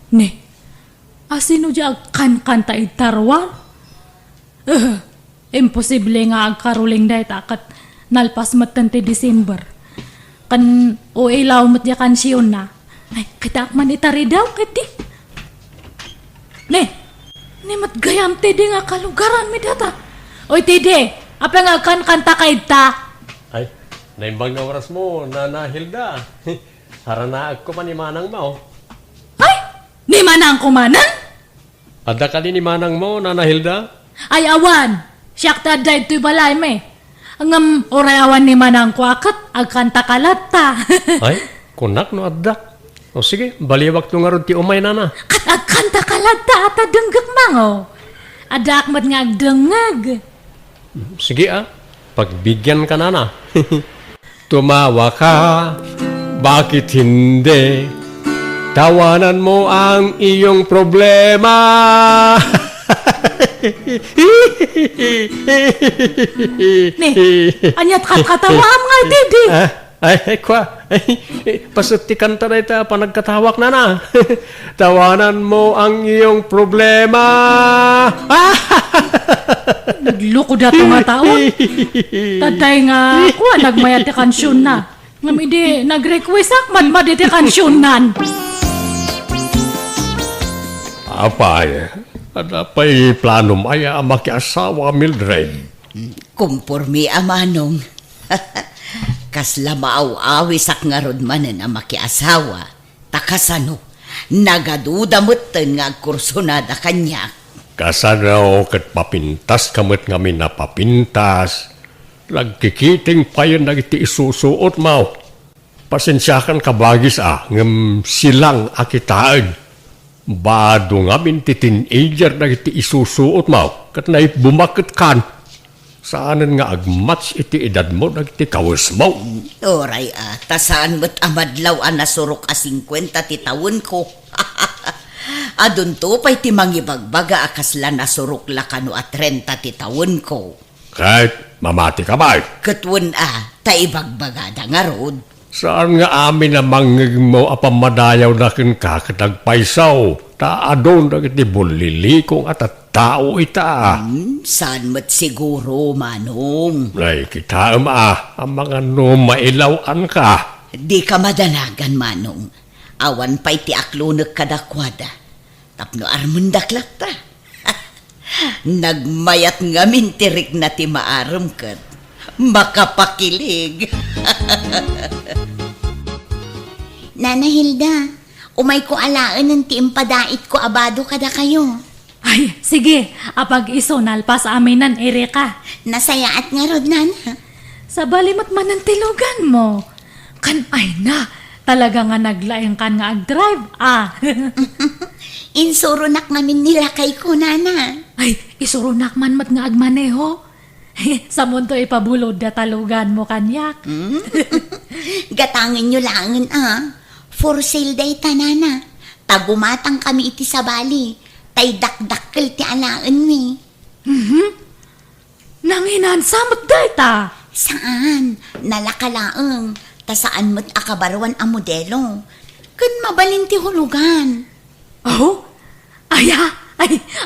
Ne, asino di agkan-kanta itarwan? Imposible nga agkaruling dahi takat nalpas matante December. Kan o ilaw mat ya kansyon na. Ay, kita man itari daw, kiti. Ne, mat gayam tede nga kalugaran mi data. Oy, tede, apa nga kan-kanta ka ita? Ay, naimbang na oras mo, Nana Hilda. Haranaag ko pa ni Manang mo. Ay, ni manang kumanan? Ada ka din ni Manang mo, Nana Hilda? Ay, awan. Siyak ta dahil to'y balay me. Ang oray awan ni manang kuakat, agkanta kalata. Ay, kunak no adda. O sige, baliwag to nga ron ti umay, Nana. Kat agkanta kalata at adenggak mango. Ada akmat nga agdengag. Sige pagbigyan ka, Nana. Tumawa ka, bakit hindi? Tawanan mo ang iyong problema. Ni, anyat katawam nga didi. Ay, kwa. Pasuti kanta na ita, panagkatawak, Nana. Tawanan mo ang iyong problema. Nagloko dato nga taon. Taday nga ako, nagmayat ti kansyon na. Ngam idi nag-request akman maditi kansyonan. Apay, ada pa'y plano maya makiasawa Mildred. Kumpurmi amanong. Kasla maaw-awi sak nga rod manen ang makiasawa. Takasano, nagadudamot nga kursunada kanya. Kasano kat papintas kamot nga napapintas. Nagkikiting pa yun nagiti isusuot mo. Pasensyakan ka bagis ngam silang akitaan. Bado nga minti teenager nagiti isusuot mo. Kat na bumakit kan. Saanan nga agmats iti edad mo nagiti kawas mo. Oray tasaan mo't amadlaw nasurok 50 ti taon ko. Adun to pa'y ti mangibagbaga akasla nasurok la kano 30 ti taon ko. Kahit mamati ka ba? Katwan taibagbagada nga rod. Saan nga amin na mangig mo apamadayaw na kin kakatagpaisaw? Taadon na kiti bulilikong at tao ita. Saan mo't siguro, Manong? Ay, kita ang mga mailawan ka. Di ka madanagan, Manong. Awan pa'y ti aklunag kadakwada. Tapno armundaklak ta. Nagmayat nga mintirik na ti maaram kat. Makapakilig. Nana Hilda, umay ko alaan ng tiimpadait ko abado kada kayo. Ay, sige, apag isonal pa sa aminan Erika. Nasayaat nga rod, Nana. Sa balimot man ang tilugan mo. Kan ay na, talaga nga naglaeng kan nga ag-drive, Insurunak namin nila kay ko, Nana. Ay, isurunak man mat nga agmaneho. Sa mundo ipabulod na talugan mo kanyak. Gatangin nyo langan, For sale day ta, Nana. Tagumatang kami iti sa bali. Tay dakdakkel ti alaan mi. Nanginansamot data. Saan? Nalakalaang. Ta saan mo't akabarwan ang modelo. Kan mabalin ti hulugan. Oh? Ay,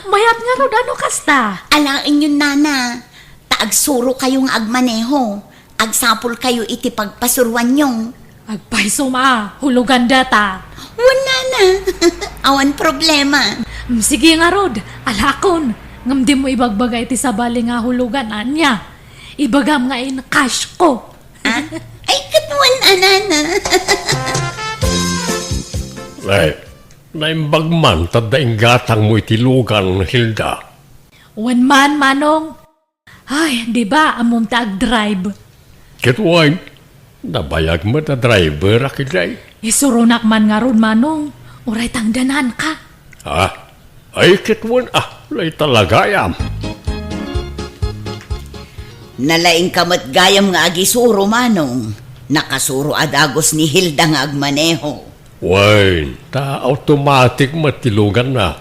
mayat nga ro ano kasta. Alain yun, Nana. Taagsuro kayong agmaneho. Agsapol kayo iti pagpasuruan nyong. Agpaiso hulugan data. Wala na. Awan problema. Sige nga rod, alakon. Ngam di mo ibagbaga iti sabali nga hulugan anya. Ibagam nga in cash ko. Ay, katwan, Nana. Ay, naimbag man tadaing gatang mo itilugan, Hilda. Wan man, Manong. Ay, di ba amon tag-drive? Kitway, nabayag mo na driver akiday. Isurunak man nga ron, Manong. Uray tangdanan ka. Ay kitwan lay talaga yam. Nalaing kamat gayam nga agisuro, Manong. Nakasuro adagos ni Hilda nga agmaneho. Way, automatic matilugan na.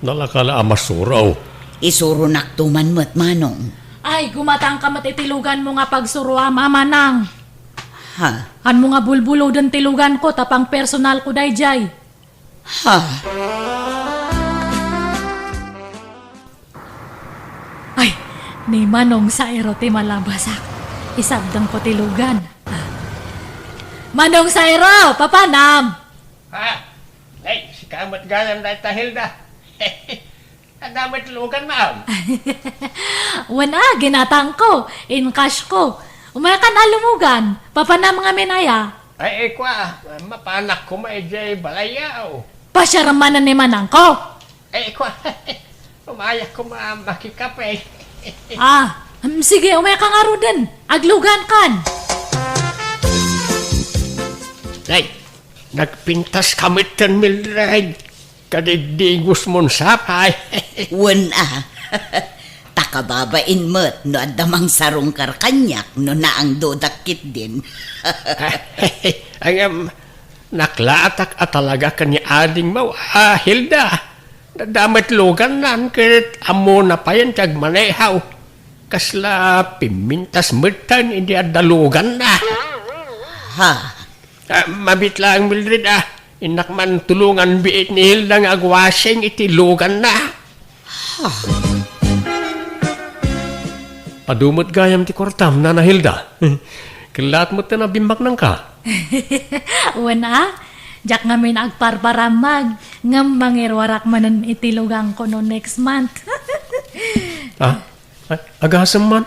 Nalakala amasuraw. Isuro naktuman mo't, Manong. Ay, gumatang ka matitilugan mo nga pagsuruha, Manang. Ha? Han mo nga bulbulo den tilugan ko, tapang personal ko dayjay. Ha? Ay, ni Manong sa erote malabasak. Isabdang ko tilugan. Manong sa ero, papanam! Ay, si kamat galam na ita, Hilda. Ang damay tilugan, ma'am. Wana, ginatang ko, in cash ko. Umayakan alumugan, papanam nga minaya. Ay, mapanak ko maijay balayaw. Pasyaramanan ni Manang ko. Ay, umayak ko makikape. Sige, umaya ka nga ro din. Aglugan kan. Ay, nagpintas kamit kan Mildred. Kadigdigos mong sapay. Wan takababain mo't no adamang sarong karkanyak no naang dodakit din. Ang naklaatak at talaga kanya ading mo, Hilda. Nadamit lugan nan kahit amo na pa yan kag manehaw. Kasla pimintas mutan hindi adalugan na. Ha? Mabit lang Mildred inak man tulungan biit ni Hilda nga agwasing itilugan na. Padumot gayam ti kortam na Hilda. Kilat mo na bimbak nang ka. Wana, jak ngamin agparparamag, ngam mangirwarak manan itilugang ko no next month. Agasam man.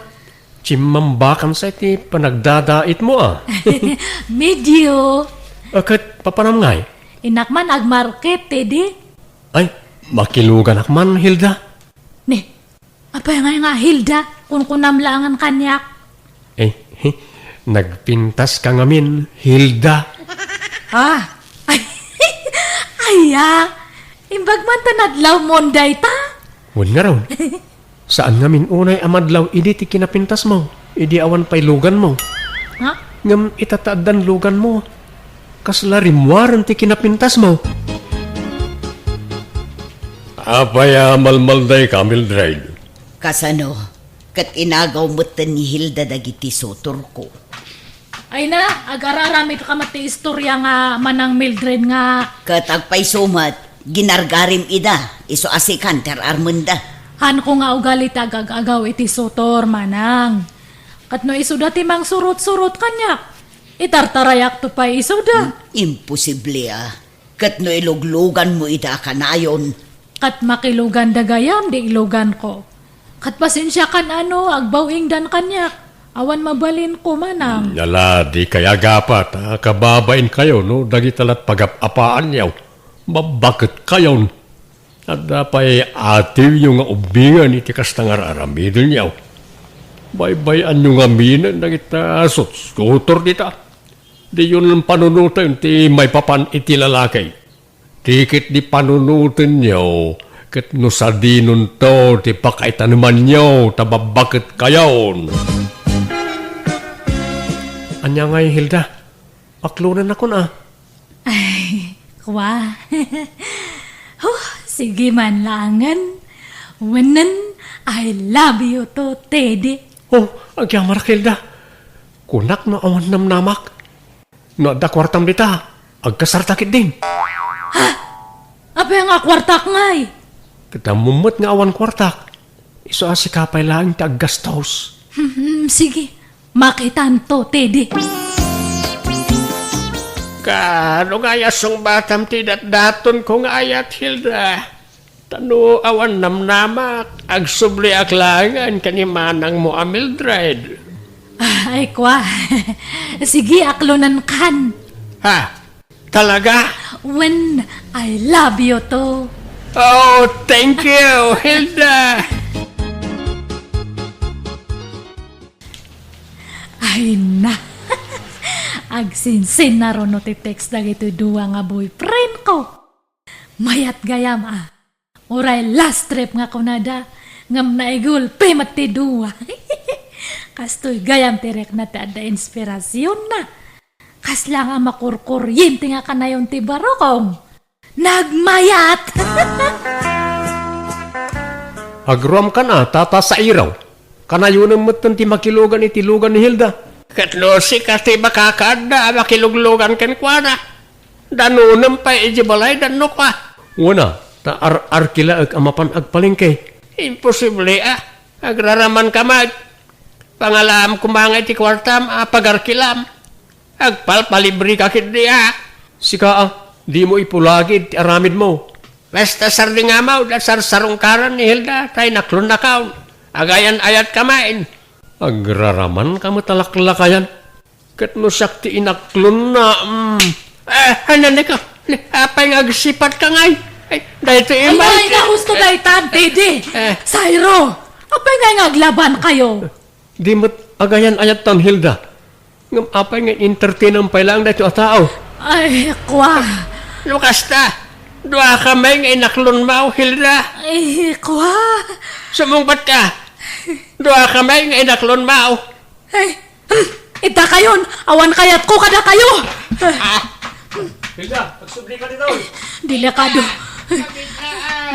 Chimambakan sa iti panagdadait mo Medyo. Akat papanam ngay. Inakman agmarket, Teddy. Ay, makilugan akman, Hilda. Ni, apa nga Hilda, kung kunamlangan kanyak. Nagpintas ka ngamin, Hilda. Ay, aya, imbag man tanadlaw monday ta. Wan nga raw. Saan ngamin unay amadlaw, idi ti kinapintas mo. Idi awan pa'y lugan mo. Ha? Ngam itataadan lugan mo. Kasla rimwaran ti kinapintas mo. Apaya malmalday ka, Mildred. Kasano, kat inagaw mo ni Hilda dagiti sotor ko. Ay na, agararami ka mati istorya nga manang Mildred nga. Kat agpay sumat, ginargarim ida, iso asikan ter armenda. Han ko nga ugali tagag-agaw iti sotor manang. Kat no isuda ti mang surot-surot kanyak. Itartarayak to pa isuda. Imposible Kat no iluglugan mo ida kanayon. Kat makilugan dagayam di ilugan ko. Kat pasensya kan agbawing dan kanyak. Awan mabalin ko manang. Yala, di kaya gapat. Kababain kayo, no? Dagitalat pagapapaan yaw. Babakit kayo. At dapay ativ yung nga ubingan iti kastangar aramidin yaw. Baybayan yung aminan na kita sutor dita. Di yun ang panunutan ti may papan iti lalakay. Tikit di panunutan yaw. Kat no sardinon to, ti pakaitan naman yaw. Tababakit kayon. Anya ngay, Hilda. Paklunan ako na. Ay, kwa. Sige man langan. Wanan, I love you to, Teddy. Agyamar, Hilda. Kunak no awan namnamak. No da kwartam dita. Agkasartakit din. Apa yang kwartak ngay? Katamumot nga awan kwartak. Iso asikapay lang ti aggastos. Sige, makitan to, Teddy. Kano nga yasong batam ti daton ko nga ayat, Hilda. Tano awan namnamak, agsubli aklangan kanimanang mo Mildred. Ay, kwa. Sige, aklonan kan. Talaga? When I love you to. Oh, thank you, Hilda. Ay na. Agsinsin na ron no ti text na ito duwa nga boyfriend ko. Mayat gayam Oray last trip nga kunada. Ngam na igulpe mati duwa. Kastoy gayam tirek na ti ada inspirasyon na. Kasla nga makurkuryente nga kanayon ti barokong. Nagmayat! Agrom ka na, tata sa iraw. Kanayunan mo't ti makilugan iti lugan ni Hilda. Katlo si kasi makakada, makiluglugan kan kwa na. Danunam pa ijibalay, dano ka. Una, ta arkila ag amapan agpalingkay. Imposible Agraraman ka mag. Pangalam kumangay ti kwartam, pagarkilam. Agpalpalibri ka kindi Sika di mo ipulagid ti aramid mo. Basta sarding amaw, sarsarong karan ni Hilda, tayo naklon na kaon. Agayan ayat kamain. Agraraman ka matalaklakayan. Kat mo sakti inaklon na. Hanan ka. Apay nga agsipat ka ngay. Dahil ito Ay, gusto dahi tan, Teddy. Sairo, apay nga aglaban kayo. Di mo't agayan ayat tan Hilda. Ngam apay nga entertain ang pailang dahito a tao. Ay, kwa. Lukas ta. Dua kamay nga inaklon mo, Hilda. Ay, kwa. Sumungpat ka. Dua kamay nga inaklon mo. Ay, ita kayon. Awan kayat ko kada kayo. Hilda, pagsubli ka dito. Delikado.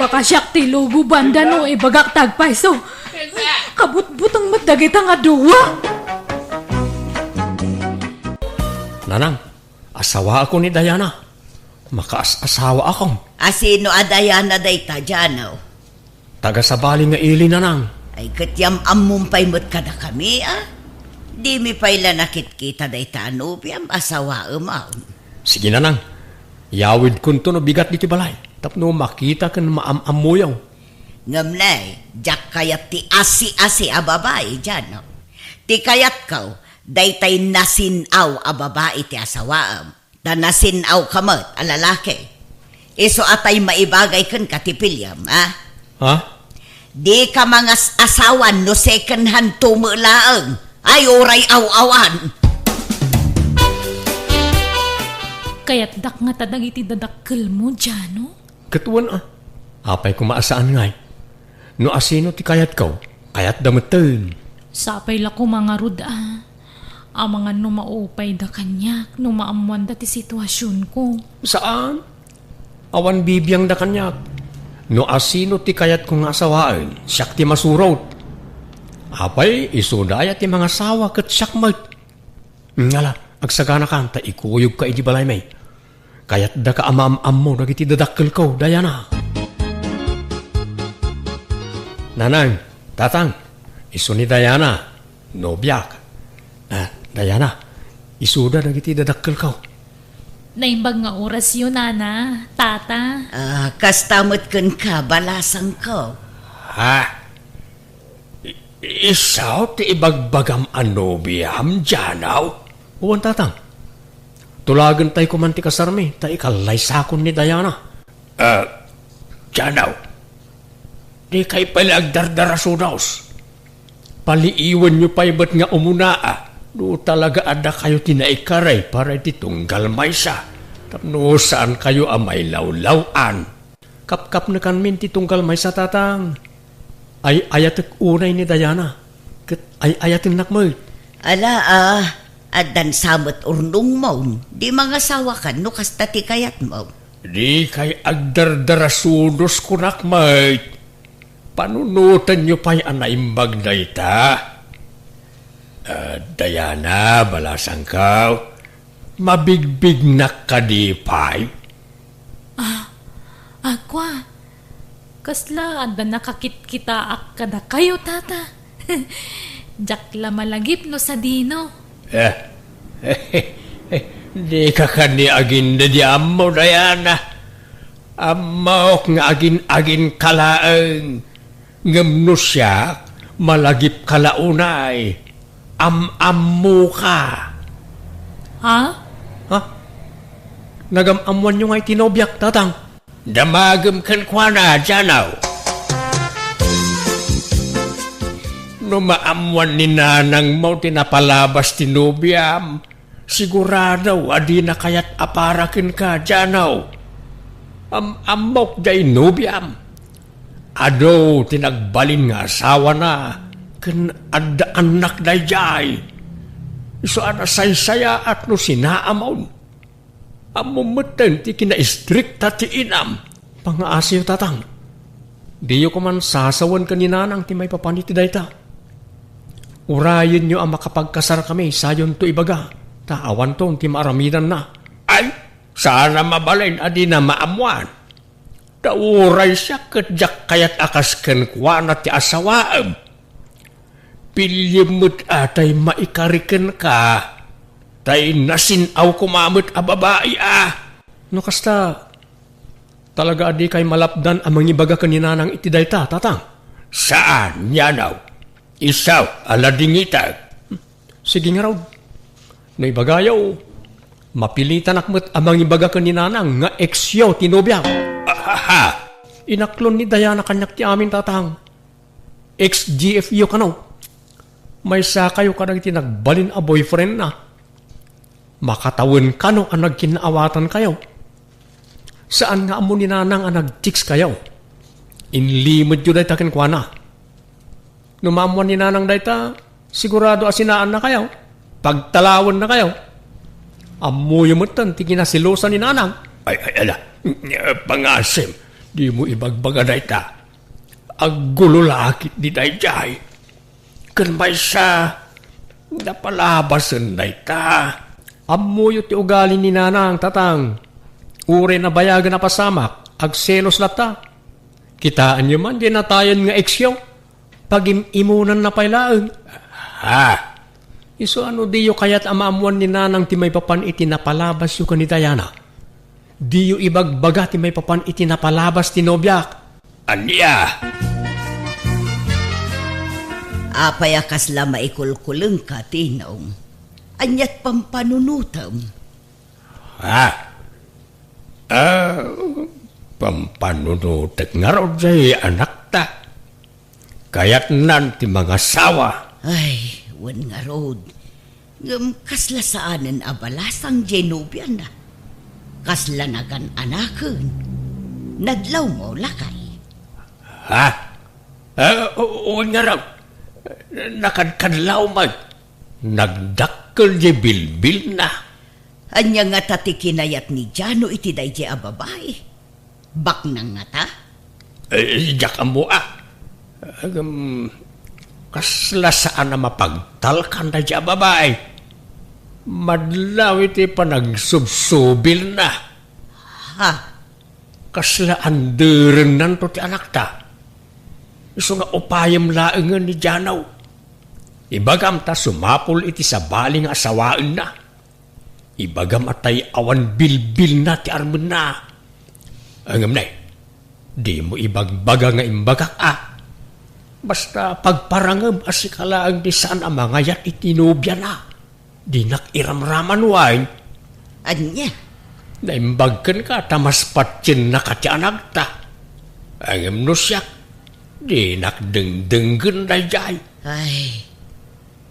Baka siyak ti lugo banda no, bagak tagpaiso. Kabut-butang matdagit ang aduwa. Nanang, asawa ako ni Diana. Makaas-asawa akong. Asino adayana day ta dyan, Taga sabali nga ili nanang. Ay katyam amumpay mo't kada kami, Di mi payla nakit-kita day tanubiam asawa umaw. Sige nanang, yawid kun to no bigat dito balay. Tapno makita kan maam-amuyaw. Ngamnay, jak kayat ti asi-asi a babae dyan, no? Ti kayat kau, daytay nasinaw a babae ti asawaam. Da nasinaw kamat a lalaki. Iso atay maibagay kan katipilyam, ha? Ha? Di ka mga asawan no second hand tumulaang. Ay oray aw-awan. Kaya't dak nga tadag iti dadakkel mo dyan, no? Katuan apay kumaasaan ngay. No asino ti kayat kaw, kayat dameten. Sapay la ko mga ruda. Ang mga numaupay da kanyak, numaamuan da ti sitwasyon ko. Saan? Awan bibiyang da kanyak. No asino ti kayat kong asawaan, siyak ti masurot. Apay, isudaya ti mga sawa kat siyak mat. Ngala, agsagana ka, ta ikuyog ka iti balay may. Kayat da ka amam-am mo, nagiti dadakkel ko, Dayana. Nanang, tatang, iso ni Dayana, nobyak. Dayana, isuda nagiti dadakkel ko. Naimbag nga oras yun, nana, tata. Kastamot kun ka, balasang ko. Ha? Isaw ti ibagbagam anobiam, Janaw? Uwan tatang. Tulagan tayo kumanti kasarmi, tayo kalay sakon ni Dayana. Janaw, di kay pala agdardarasunaws. Paliiwan nyo pa iba't nga umunaa. No talaga ada kayo tinaikaray para iti tunggal may sa. Tapno saan kayo amay lawlawan. Kap-kap na kanmin ti tunggal may sa tatang. Ay ayatek unay ni Dayana. Kat ay ayatin nakmoy. Ala adan samot urnong mo. Di mga sawa ka, no kasta ti kayat mo. Di kay agdardarasunos ko nakmoy. Panunutan nyo pa'y anaimbag na ita. Dayana, balasang kaw. Mabigbig na kadipay. Agwa, kasla anda nakakit kita ak kada kayo, tata. Jakla malagip no sa dino. Di ka kani agin na di amo, Dayana. Amok nga agin kalaang. Ngamno siya, malagip kalaunay. Am-ammo ka. Ha? Ha? Nagam-amuan nyo nga'y tinobyak, tatang. Damagam kan kwa na, Janaw. No maamuan ni nanang mo tinapalabas tinobyam, sigurado adi na kayat aparakin ka, Janaw. Am-amok jay nobyam. Ado tinagbalin nga asawa na. Kan ada anak dayjay. Iso ana say-saya at no sinaamaw. Amumeten ti kina-istrikta ti inam. Pangaasiyo tatang. Diyo ko man sasawan kaninanang ti may papaniti dayta. Urayin nyo ang makapagkasar kami sayon to ibaga. Taawan to ti maaramidan na. Ay, sana mabalin adi na maamuan. Dauray siya kadyak kayat akas kenkwana ti asawaam. Pilyamot atay maikariken ka. Tay nasinaw kumamot a babae No kasta, talaga adi kay malapdan ang mangibaga kaninanang itidayta, tatang. Saan, Yanaw? Isaw, aladingitag. Sige nga raw. Naibagayaw, mapilitan akmat ang mangibaga kaninanang nga eksyo tinobyaw. Inaklon ni Dayana kanyak ti amin, tatang. Ex-GFU ka no. May sa kayo ka nagtinagbalin a boyfriend na. Makatawin ka no ang nagkinaawatan kayo. Saan nga amo ni nanang ang nag-chicks kayo? Inlimod yun dayta kinkwana. Numamuan ni nanang dayta, sigurado asinaan na kayo. Pagtalawan na kayo. Amoy mo tan, tiginasilosan ni nanang. Ay, ala, pangasim, di mo ibagbaga dayta. Aggululakit di dayjay. Kan may sa napalabasan na ita. Amuyo ti ugali ni nanang, tatang. Ure na bayagan na pasamak, agselos lata. Kitaan nyo man, di natayan nga eksyo. Pag-imunan na pailaan. Iso ano diyo kaya't amaamuan ni nanang ti may papan iti napalabas yu kan ni Diana? Diyo ibagbaga ti may papan iti napalabas ti nobyak. Anya? Apay akas la maikulkuleng ka, Tinong. Anyat pampanunutam. Pampanunutek nga raw jay anak ta. Kaya't nan ti mga sawa. Ay, wan nga rod. Kasla saanan abalasang Genubian na. Kasla nagan anaken. Nadlaw mo lakay. Oo nga raw. Nakadkadlaw mag. Nagdakkel di bilbil na. Anya nga tati kinayat ni Jano iti dayjay a babae. Bak nang nga ta? Diyak ang mua. Kasla saan na mapagtalkan na diya babae. Madlaw iti panagsubsubil na. Ha? Kasla anderen nan to ti anak ta. Iso nga upayam laengan ni Janaw. Ibagam ta sumapol iti sabaling asawaan na. Ibagam atay awan bilbil na ti armen na. Angam na, di mo ibagbaga nga imbagak Basta pagparangam asikalaang di saan ang mga yat itinubya na. Di nakiramraman wine. Anya? Naimbagkan ka tamas patsin na katyanag ta. Angam no siya, di nakdengdenggan na jay. Ay,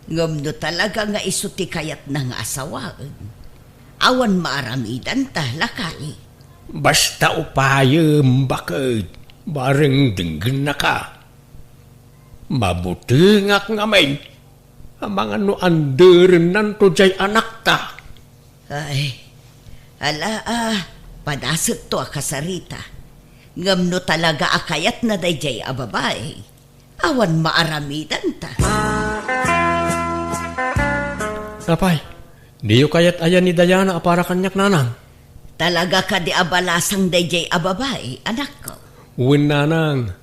ngam no talaga nga isuti kayat ng asawaan. Awan maaramidan ta lakay. Basta upayam bakit bareng denggan na ka. Mabutingak nga may ang mga no anderen nan to jay anak ta. Ay, padasot to akasarita. Ngam no talaga akayat na dayjay a babae. Awan maaramidan ta. Napay, di yu kayat ayan ni Diana para kanyak nanang. Talaga ka di abalasang dayjay a babae, anak ko. Uwin nanang,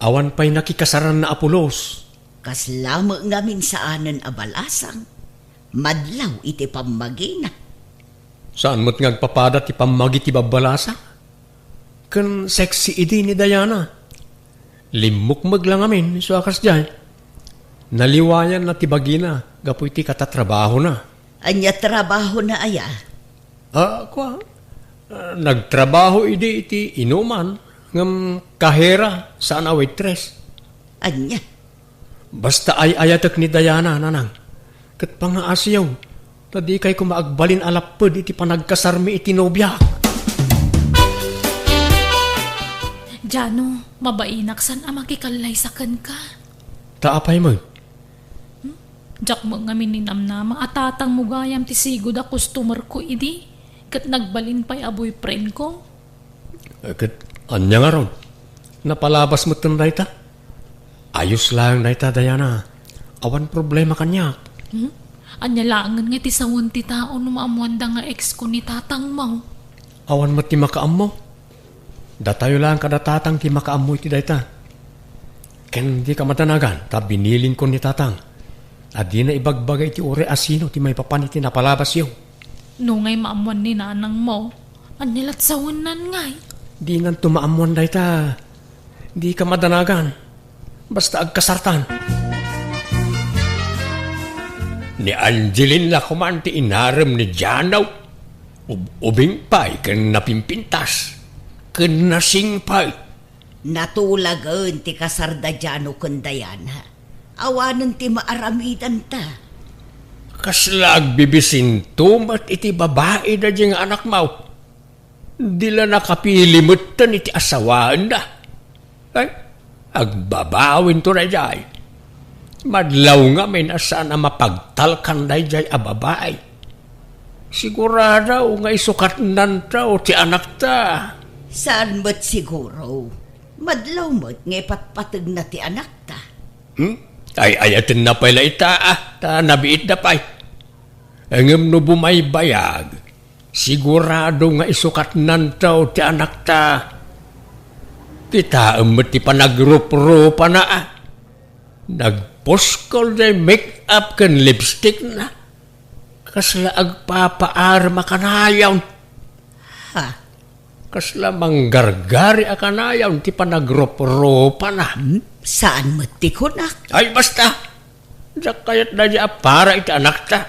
awan pa'y nakikasaran na Apolos. Kaslamo ngamin saanan abalasang. Madlaw iti pamagina. Saan mo't ngagpapada ti pamagi ti babalasa? Kan sexy idi ni Diana. Limukmag lang amin, so akas dyan. Naliwayan na ti bagina, gapoy ti katatrabaho na. Anya trabaho na aya? Nagtrabaho idi iti inuman, ngam kahera saan a waitress. Anya? Basta ay ayatak ni Diana, nanang. Kat pangaasiyaw, tadi kay kumaagbalin alapod iti panagkasarmi iti nobya. Jano, mabainak san makikalay sa kan ka. Taapay mo. Jak mo nga mininamnama at tatang mo gayam ti sigod a customer ko idi. Kat nagbalin pa'y a boyfriend ko. Kat anya nga ron. Napalabas mo itong naita. Ayos lang naita, Diana. Awan problema kanya. Anya langan nga ti sawon ti tao no maamuanda nga ex ko ni tatang mo. Awan mo ti makaam mo. Datayo lang kada tatang ti makaam mo iti dayta. Ken di ka matanagan, ta biniling ko ni tatang. Adi na ibagbagay ti ure asino ti may papan iti napalabas yo. Nungay maamuan ni nanang mo, anilat sawon nan ngay. Di nan tumaamuan dayta. Di ka madanagan. Basta agkasartan. Ni Angeline la kumanti inaram ni Janaw. Ubing pa'y kan napimpintas. Kan nasingpay. Natulagan ti kasarda Jano kun Diana. Awanan ti maaramidan ta. Kaslag bibisin tumat iti babae na diyang anak mo. Dila nakapilimutan iti asawaan na. Ay, agbabawin to na jay. Madlaw nga may nasa na mapagtalkan na jay a babae. Sigurado nga isukat nan tao ti anak ta. Saan mo't siguro? Madlaw mo't nga patpatag na ti anak ta. Ay ayatin na pala ita ta nabiit na pa'y. Angam no bumaybayag, sigurado nga isukat nan tao ti anak ta. Kita amat ti panagrup-rupa na agposkol day make-up kan lipstick na. Kasla agpapaarma kanayaw. Ha? Kasla manggargari a kanayaw ti panagropa-ropa na. Saan mo tikunak? Ay basta, diyak kayat na diya para iti anak ta.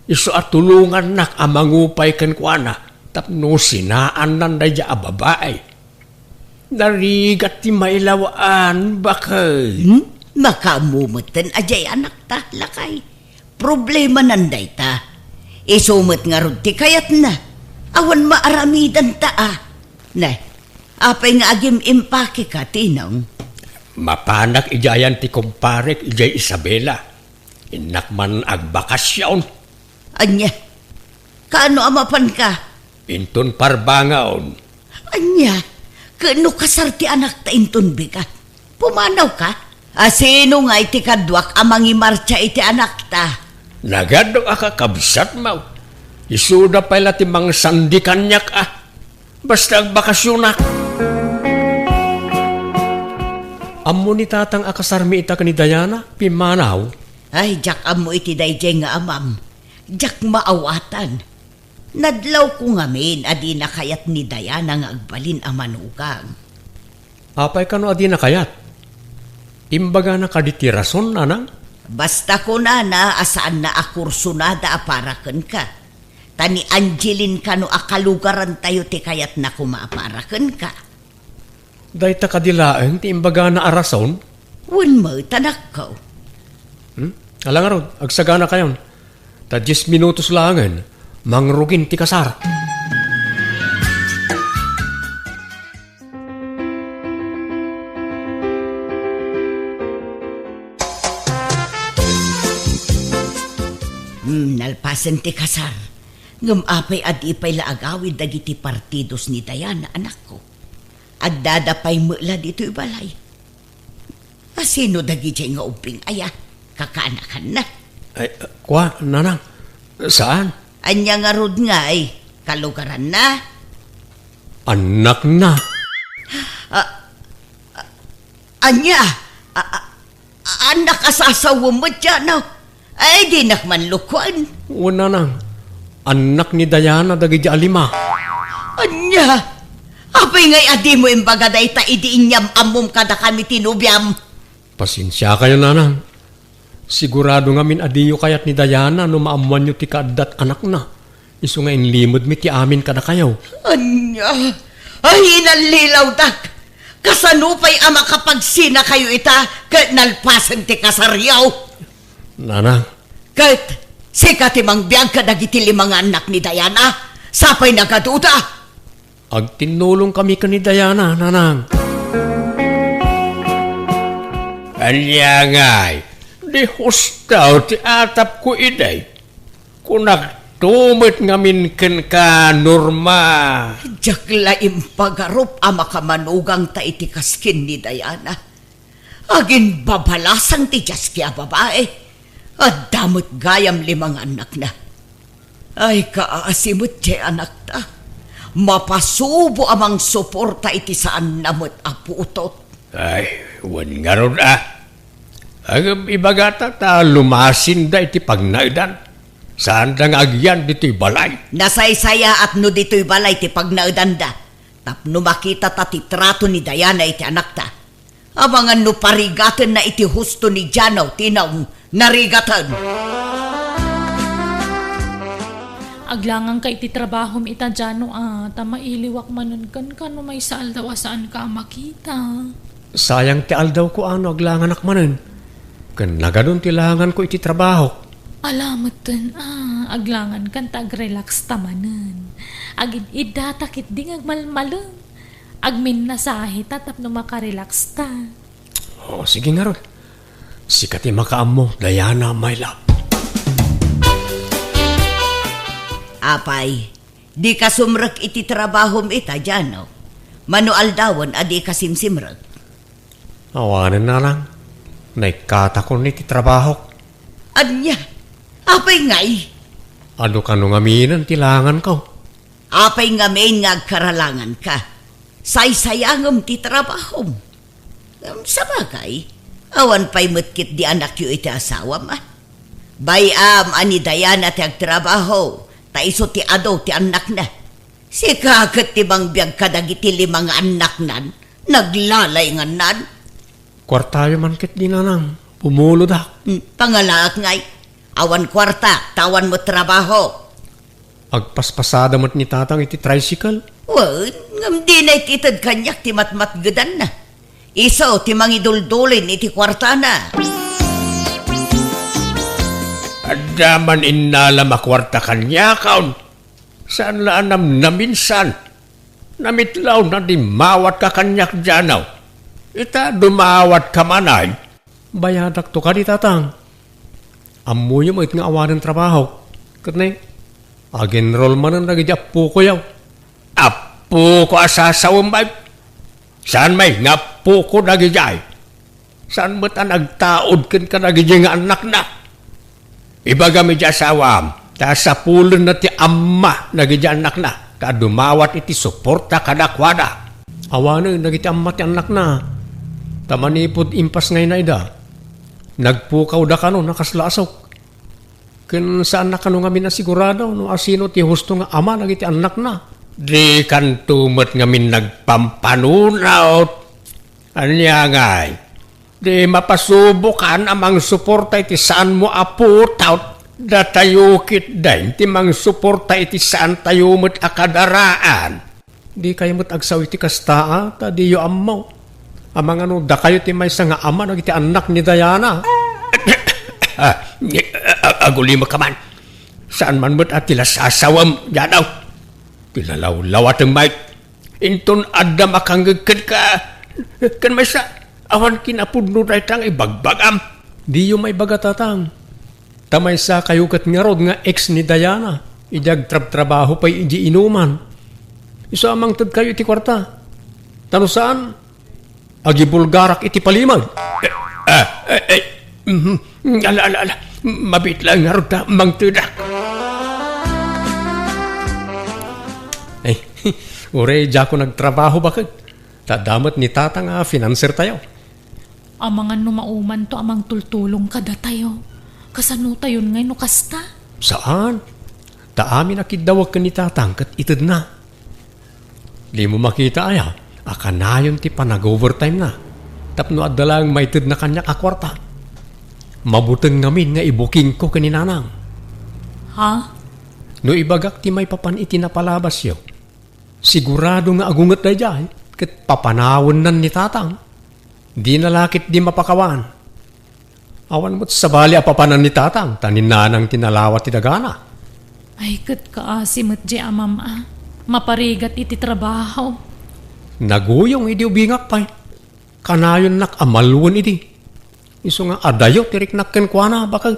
Iso at tulungan nak amangupay kan kuana, tapno sinaan nan na diya babae. Narigat ti mailawaan bakay. Makamumutan ajay anak ta, lakay. Problema nanday ta. Isumot nga rod ti kayat na. Awan maaramidan ta Nay, apay nga agim impake ka, tinong. Mapanak ijayan ti kumparek ijay Isabela. Inak man agbakasyon. Anya, kaano amapan ka? Inton parbangaon. Anya, kaano kasarti anak ta inton bigat? Pumanaw ka? Sino nga iti kadwak amang imarcha iti anak ta? Nagadong akakabsat mo. Isuda pala ti mang sandi kanyak Basta agbakasyonak. Amo ni tatang akasarmi ita ni Diana, pimanaw. Ay, jak amo iti dayjay nga amam. Jak maawatan. Nadlaw ko ngamin adi na kayat ni Diana nga agbalin ang manugang. Apay kano adi na kayat? Imbaga na kaditi rason, nanang? Basta ko na asaan na akursunada aparaken ka. Tani Angeline kano akalugaran tayo ti kayat na kumaaparaken ka. Dahita kadilaeng ti imbaga na arason? Wan mo tanak ko. Alang arod, agsagana kayon. Ta 10 minutos langan, mangrugin ti kasar. Nalpasan ti kasar. Ngumapay adipay laagawid dagiti partidos ni Diana, anak ko. Addadapay mula dito ibalay. Asino dagiti nga uping aya, kakanakan na. Ay, kwa, nanang, saan? Anya nga rod nga ay, kalugaran na. Anak na. Anya, anak asasawa mo dyan, no? Ay, di nakman lukwan. Una nang, anak ni Diana dagiti alima. Anya, apay ngay adi mo imbaga da ita idiinyam amom kada kami tinubyam. Pasensya kayo, nanang. Sigurado nga min adiyo kayat ni Diana no maamuan nyo ti kaadat anak na. Isu nga inlimod mi ti amin kada kayo. Anya, ay inalilaw dak. Kasanupay ama kapag sina kayo ita, kahit nalpasan ti kasaryaw. Nanang, Kahit sika ti mangbiyag ka dagiti limang anak ni Diana, sapay nagaduda. agtinulong kami ka ni Diana, nanang. Anya ngay, di hustaw ti atap ko iday. Kunak tumit ngamin ken ka Norma. Jagla impagarup ama kamanugang ta iti kaskin ni Diana. Agin babalasang ti Jaskia babae. At damot gayam limang anak na. Ay kaasimot ti anak ta. Mapasubo amang suporta iti saan namot aputot. Ay, wan nga ron Ang ibagata ta lumasin da iti pagnaidan. Saan da nga agyan dito'y balay? Nasaysaya at no dito'y balay ti pagnaudanda. Tapno makita ta ti trato ni Diana iti anak ta. Abangan no parigatan na iti husto ni Janaw tinaw narigatan. Aglangan ka iti trabaho mi ita dyan tama iliwak manon kan no may saal daw saan ka makita. Sayang ti aldaw ko aglangan akmanen. Kan nagadon ti langan ko iti trabaho. Alamat din, aglangan kan tag-relax tamanan. Agin idatakit ding agmalmalang. Agmin na sahi tatap no makarelax ta. Oh, sige nga ron. Sikati makaam mo, Diana, my love. Apay, di ka sumrek iti trabahom ita dyan, no? Manual dawon adi ka simsimrek. Awanan na lang. Naikata ko ni ti trabaho. Anya, apay ngay? Ano ka nung aminan tilangan ko? Apay nga main nga agkaralangan ka. Saysayangam ti trabahom. Sa bagay, Awan pa'y mutkit di anak yu iti asawa ma. Bayam ani Diana ti agtrabaho, ta iso ti ado ti anak na. Si kakat ti bang biyag kadagiti 5 anak nan, naglalay nga nan. Kwartayo man kit di nanang, pumulo da. Pangalaak ngay, awan kwarta, tawan mo trabaho. Agpaspasada mo't ni tatang iti tricycle. Wan, ngam di na ititad kanyak ti matmatgadan na. Iso ti mangiduldulin iti kwarta na. Adaman inala makwarta kanya kaon. Saan laanam na minsan? Namitlaw na di mawat ka kanyak djanaw. Ita dumawat ka manay. Bayadak to ka di tatang. Amuyo mo it nga awan ng trabaho. Katnay, agenrol man ang nagidya po ko yaw. Apo ko asasawang bay. Saan may nga po ko nagidya. Saan mo't ang nagtaod ka nagidya nga anak na? Ibaga mi di asawam, ta sa pulon na ti amma nagidya anak na, ka dumawat iti suporta kadakwada. Awanan nagiti amma ti anak na, tamanipod impas ngay na ida. Nagpukaw da kano, nakaslaasok. Kun saan na kano nga minasigurado, no asino ti husto nga ama nagiti anak na. Di kan tumot nga min nagpampanunaw. Anya ngay. Di mapasubukan amang suporta iti saan mo aputaw datayukit dahin ti mang suporta iti saan tayo mo't akadaraan. Di kayo mo't agsaw iti kastaa ta di yo amaw. Amang ano da kayo ti may nga ama nagiti anak ni Diana. Aguli mo ka man. Saan man mo't at tila sasawam yanaw. Tilalaw-lawat ang mic. Inton adda makanggagkad ka. Kan may sa awan kinapudno na itang ibagbagam. Di yung may bagatatang. Tamay sa kayukat nga rod nga ex ni Diana. Idag trabaho pa'y iji inuman. Isa amang tad kayo iti kwarta. Tano saan? Agi bulgarak iti palimag. Ala. Mabit lang nga rod ta, mang tudak. Ure, dya ko nagtrabaho bakit? Tadamat ni tata nga financer tayo. Amangan no mauman to amang tultulong kada tayo. Kasano tayo ngay no kasta? Saan? Taami nakidawag ka ni tatang kat itid na. Di mo makita aya, akanayon ti panag-overtime na. Tapno adalang may itid na kanya akwarta. Mabuteng ngamin nga ibuking ko kaninanang. Ha? No ibagak ti may papan iti napalabas yo. Sigurado nga agungat na dyan, kat papanawon nan ni tatang. Di nalakit di mapakawan. Awan mo't sabali apapanan ni tatang, tanin nanang tinalawat ti dagana. Ay kat kaasimot di amam maparigat iti trabaho. Naguyong idi ubingak pa'y. Kanayon nak amalwan idi. Iso nga adayo tirik nakken kwa na bakal.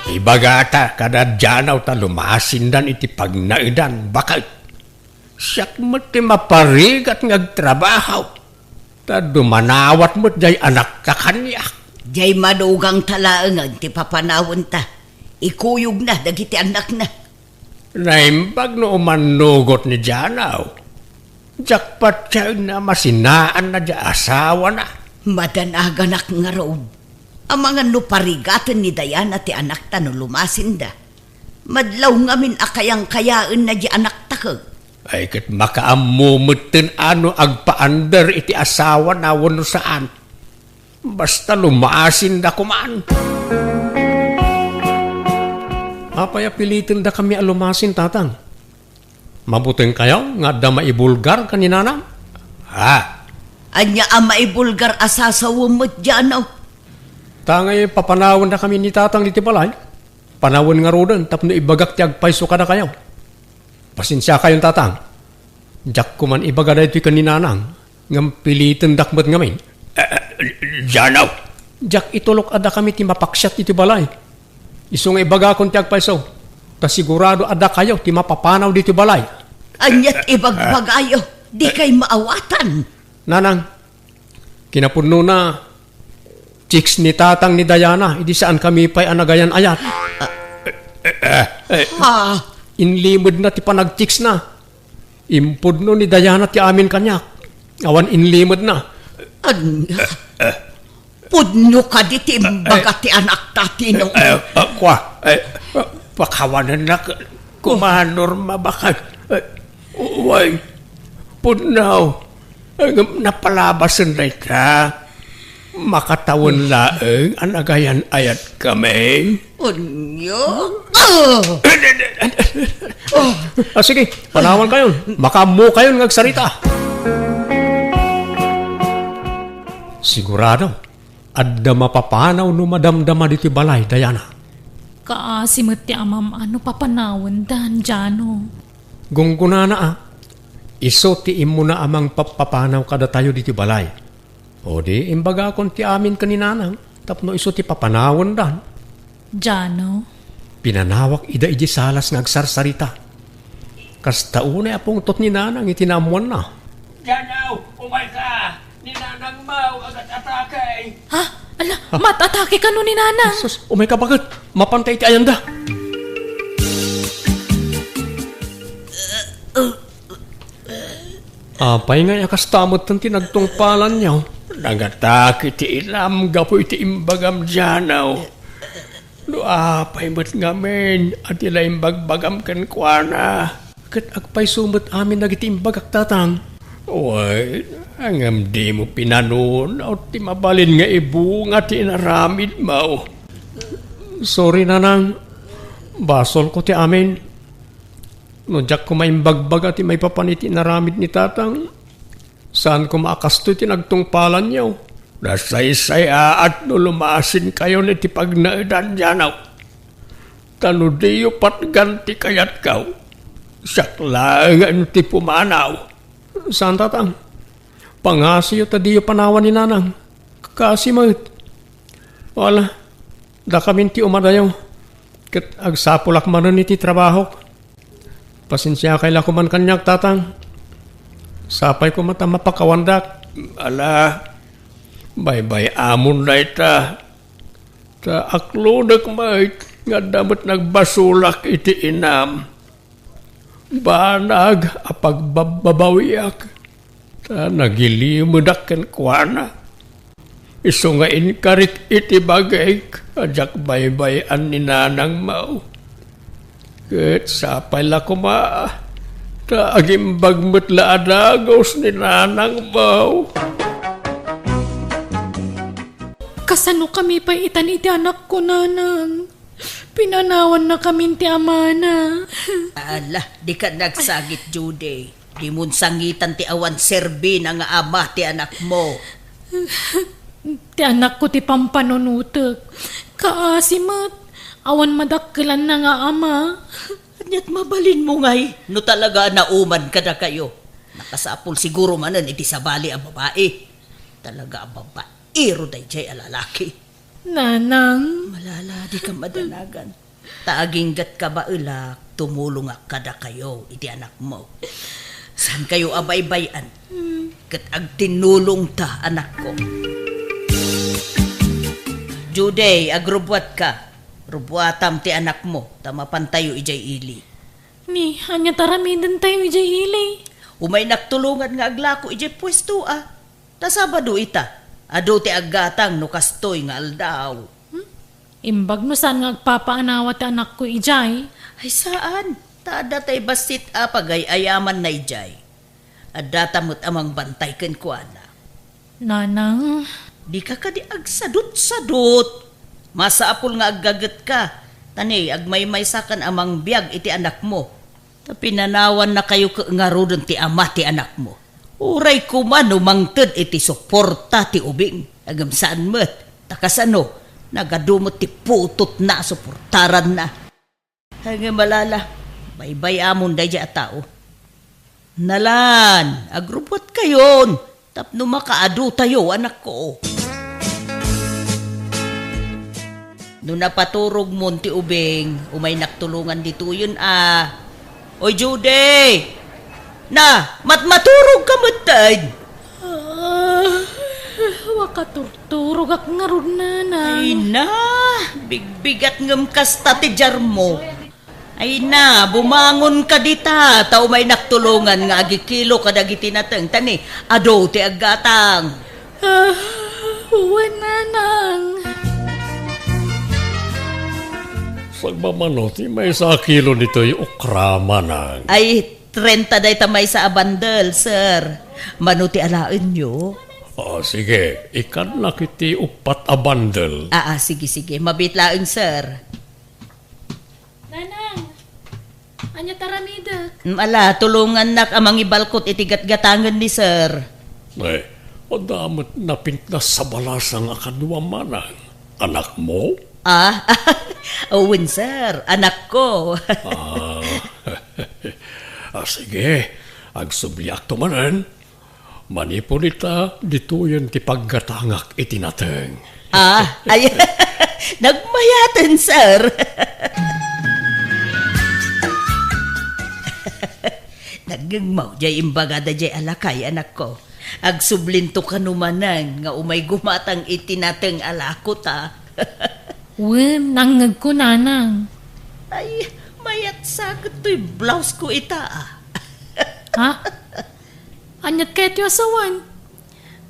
Ibagata kada djanaw ta lumasindan iti pagnaidan bakal. Siyak mo ti maparigat ngagtrabaho. Ta dumanawat mo jay anak ka kanya. Jay madugang talaangan ti papanawon ta. Ikuyog na dagiti anak na. Naimbag no umanugot ni djanaw. Jakpat siya na masinaan na dya asawa na. Madanaganak nga roon. Ang mga nuparigatan ni Diana ti anak ta no lumasinda. Madlaw ngamin akayang kayaan na di anak ta kag. Ay kat makaamumutin ano agpaandar iti asawa na wano saan. Basta lumasin da kumaan. Apaya pilitin da kami alumasin tatang. Mabuting kayo nga da maibulgar kaninana? Ha? Anya ang maibulgar asasawa mo't dyan. Tangay papanawan na kami ni tatang diti balay. Panawan nga rodan tapno ibagak ti agpaiso ka na kayo. Pasensya kayong tatang. Jak ko man ibaga na ito'y kaninanang. Ngam pilitin dakmat ngamin. Janaw. Jak itulok ada kami ti mapaksyat iti balay. Iso nga ibaga kong ti agpaiso. Ta sigurado ada kayo ti mapapanaw diti balay. Anyat ibagbagayo. Di kay maawatan. Nanang, kinapuno na chicks ni tatang ni Diana. Idi saan kami pa'y anagayan ayat. Inlimod na ti panag-chicks na. Impod no ni Diana ti amin kanyak. Awan inlimod na. Anya? Pudno ka di timbaga ti anak tati no. Pakawanan na kumanor mabakag. Uway, punaw. Napalabasan na ka. Makatawan laeng anagayan ayat kami. Anya? Sige, panawan kayo. Makamu kayo ngagsarita. Sigurado, adda mapapanaw no madamdama diti balay, Diana. Kaasimot ti amam ano papanawan dan Jano. Gunggunana iso ti imo na amang papapanaw kada tayo diti balay. O di, imbaga kon ti amin kaninanang, tapno iso ti papanawan dan. Jano, Pinanawak ida iji salas nga agsarsarita. Kasta una apong tot ni nanang itinamuan na. Janaw, umay ka! Ninanang mau agad atake! ha? Ala, matatake ka no ni Nanang. Sus, umay ka bakit? Mapantay ti ayanda. Apay nga yakastamot ng tinagtungpalan niya. Nagatake ti ilam, gapoy ti imbagam Janaw. Apay mo't ngamin, at ila imbagbagam kan kuana. Kat agpay sumot amin nagitimbag tatang. Uy, hangam di mo pinanon, o ti mabalin nga ibu nga ti inaramid mo. Sorry nanang, basol ko ti amin. No, jak ko maimbagbag at may papaniti naramid ni tatang. Saan ko maakasto ti nagtungpalan niyo? Nasaysay at no lumasin kayo ni ti pagnaidan Janaw. Tano diyo patganti kayat kaw. Saklangan ti pumanaw. Saan tatang? Pangasiyo ta diyo panawan ni nanang. Kakasimot. Wala. Da kamin ti umadayo. Kat agsapulak manon ni ti trabaho. Pasensya kaila ko man kanyak tatang. Sapay ko mata mapakawandak. Ala, bye-bye amon na ita. Ta aklunak mait nga damat nagbasulak iti inam. Banag apagbabawiak. Ta nagilimudak ken kuana. Iso nga inkarik iti bagay. Ajak bye-bye an ni nanang mau. Ket sapay la kuma. Ta agimbag mutla adagos ni nanang mau. Kasano kami pa itan iti anak ko, Nanang? Pinanawan na kami ti amana. Ala, di ka nagsagit, Judy. Di mun sangitan ti awan serbi na nga ama ti anak mo. Ti anak ko ti pampanunutek. Kaasimat, awan madakkelan na nga ama. Anyat mabalin mo ngay, no talaga nauman ka na kayo. Nakasapol siguro manan iti sabali ang babae. Talaga ang babaero day jay alalaki. Nanang, Malala, di ka madanagan. Taaginggat ka ba ulak, tumulong ka na kayo, iti anak mo. Saan kayo abay-bayan? Kat agtinulong ta, anak ko. Juday, agrubwat ka. Rubuatam ti anak mo, tamapan tayo ijay ili. ni, anya taramidan tayo ijay ilay. Umay naktulungan nga aglako ijay pwesto Tasabado ita, ado ti aggatang no kastoy nga aldaw. Imbag no saan nga agpapaanawa ti anak ko ijay. Ay saan? Tada tay basit pagay ayaman na ijay. Adatamot amang bantay ken kuana. Nanang, Di ka kadi agsadot-sadot. Masaapol nga aggagat ka. Tani, agmay-may sakan amang biyag iti anak mo. Pinanawan na kayo nga rodon ti ama ti anak mo. Uray ko man umangtod iti suporta ti ubing. Agam saan mo't. Takasano, nagadumot ti putot na suportaran na. Hanggang malala, baybay amon da dya tao. Nalan, agrupot kayon. Tapno makaado tayo, anak ko. Nung napaturog mo ti ubing, umay naktulungan dito yun Oy, Judy! Na, maturog ka matad! wakaturturog ak nga ron, Nanang. Ay na, bigbigat ngam kasta ti jar mo. Ay na, bumangon ka dita, tao may naktulungan nga agikilo kadagiti natang tani, ado ti aggatang. Uwan, nanang. Sagmamanot, may sa kilo nito yung okra manang. Ay, 30 day tamay sa abandel, sir. Manuti alaan nyo. Sige, ikan na kiti upat a bundle. Sige. Mabitlaang, sir. Nanang, anya taramida. Ala, tulungan nak amang ibalkot itigat-gatangan ni sir. Ay, o damat napintas sa balasang akadwa manang. Anak mo? Owen, sir. Anak ko. Sige, agsubliak to manan. Manipunita, dito yun ti paggatangak itinateng. Ay, nagmayatan, sir. Nagngmaw jay imbagada jay alakay, anak ko. Agsublinto ka numanan nga umay gumatang itinateng alako ta. Uwan, nangag ko, nanang. Ay, mayat sakit to'y blouse ko ita. Ha? Anyat kayo tiyo asawan.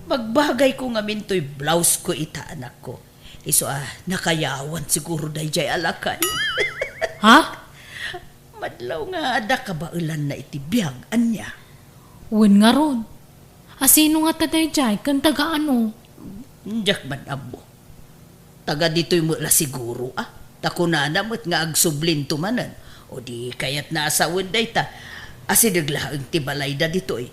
Magbagay ko nga minto'y blouse ko ita, anak ko. Iso nakayawan siguro day jay alakay. Ha? Madlaw nga ada kabailan na itibiyag, anya. Uwan nga ron. Asino nga taday jay, kan taga ano? Diyak man abo. Taga dito'y mula siguro, Takunana mo't nga agsublinto manan. O di kayat naasawin day ta. Asinaglaang tibalay da dito'y.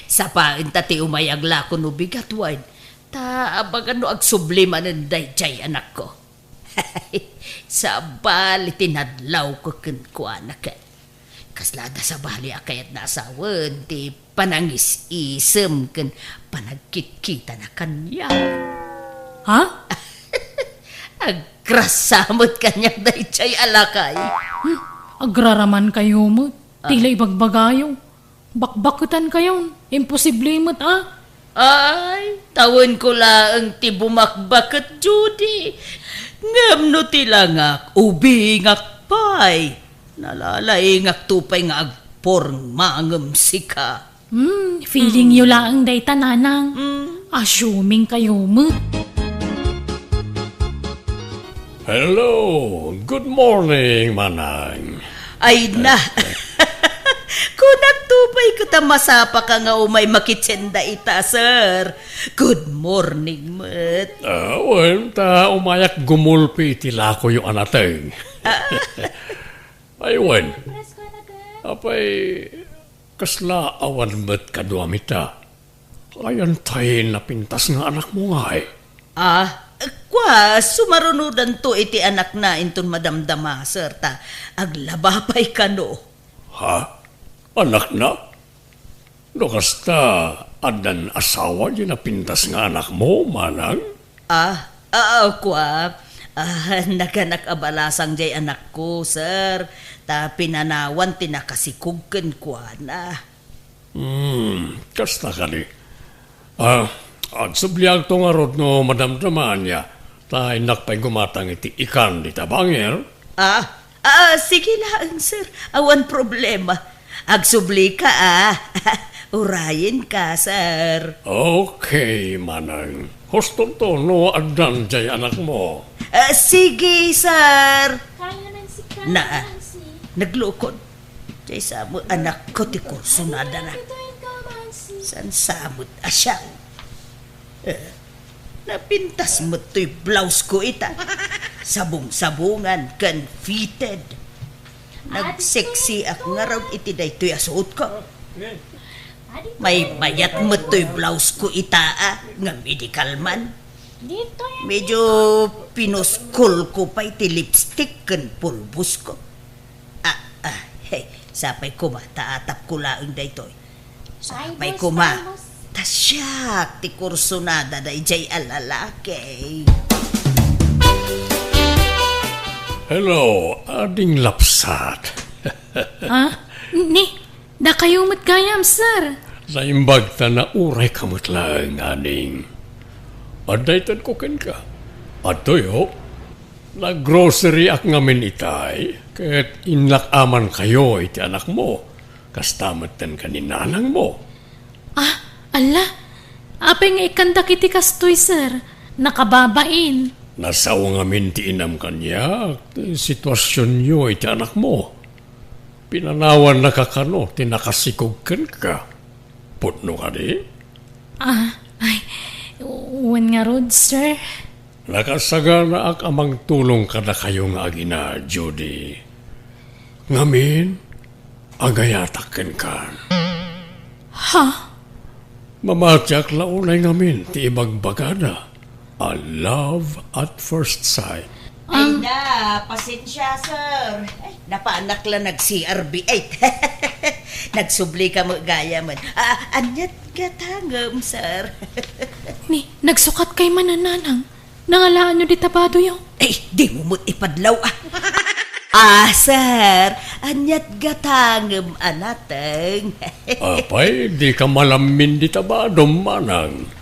Sapain ta ti umayagla ko no bigat wine. Ta abagan no agsublimanan day jay, anak ko. Sa bali tinadlaw ko kuanak. Kaslada sa bali akayat nasawan ti panangis isem ken panagkit-kita na kanya. Ha? Agkrasamot kanyang day jay alakay. Agraraman kayo mo. Tila ibagbagayo. Bakbakutan kayo. Imposible mo't Ay, tawon ko lang ti bumakbakat, Judy. Ngam no tilangak, ubingak pay. Nalalaingak tupay nga agporng mangam sika. Feeling yu laang day tananang. Assuming kayo mo. Hello, good morning, manang. Ay na. Kung nagtupay ko ta masapa ka nga umay makitsenda ita, sir. Good morning, mat. Ta umayak gumulpi tila ko yung anateng. Aywan. Apay, kasla awan met kaduamita. Ayan tayo napintas nga anak mo nga Sumarunudan to iti anak na inton madamdama, sir, ta. Aglabapay ka no. Ha? Anak na? Kasta adan asawa yung napintas nga anak mo, manang? Naganak abalasang jay anak ko, sir. Ta pinanawan tinakasikugken ko na. Kasta ka ni. Agsubliag to nga rod no madamdaman niya. Ta inakpay gumatang iti ikan di tabanger. Sige lang, sir. Awan problema. Agsubli ka, Urayin ka, sir. Okay, manang. Hoston to no adan jay anak mo. Sige, sir. Kaya nang si Naglukod. Jay sa mo, anak ko ti kursunada na. San samot asyang. Napintas mo to'y blouse ko ita. Sabong-sabungan, kan fitted. Nagseksi ako nga raw iti day to'y asuot ko. May mayat mo to'y blouse ko ita, nga medical man. Medyo pinuskol ko pa iti lipstick kan pulbus ko. Sapay ko ma, taatap ko laang day to'y. Sapay ko ma, tasyak ti kursunada day jay alalaki. Hello, ading lapsat. Ni, da kayo matgayam, sir. Naimbag ta na uray kamot lang, aning. Adaytan ko ken ka. Atoyo, nag-grocery ak ngamin itay, ket inlakaman kayo iti anak mo. Kastamatan ka ni nanang mo. Ala, Apay nga ikanda kiti kastoy, sir. Nakababain. Nasawa nga minti inam kanya, sitwasyon nyo iti anak mo. Pinanawan na kakano, tinakasikog ka. Putno ka di? Uwan nga rod, sir. Nakasaga na ak amang tulong ka na kayo nga agina, Judy. Ngamin, agayatakin ka. Ha? Mamatyak launay ngamin, ti ibagbagada. A love at first sight. Ay na, pasensya, sir. Ay, napaanak lang nag-CRB8. Nagsubli ka mo gaya man. Anyat katangam, sir. Ni, nagsukat kay manananang. Nangalaan nyo di tabado yung. Ay, di mo mo't ipadlaw, sir. Anyat gatangam, anateng. Apay, di ka malamin di tabadom manang.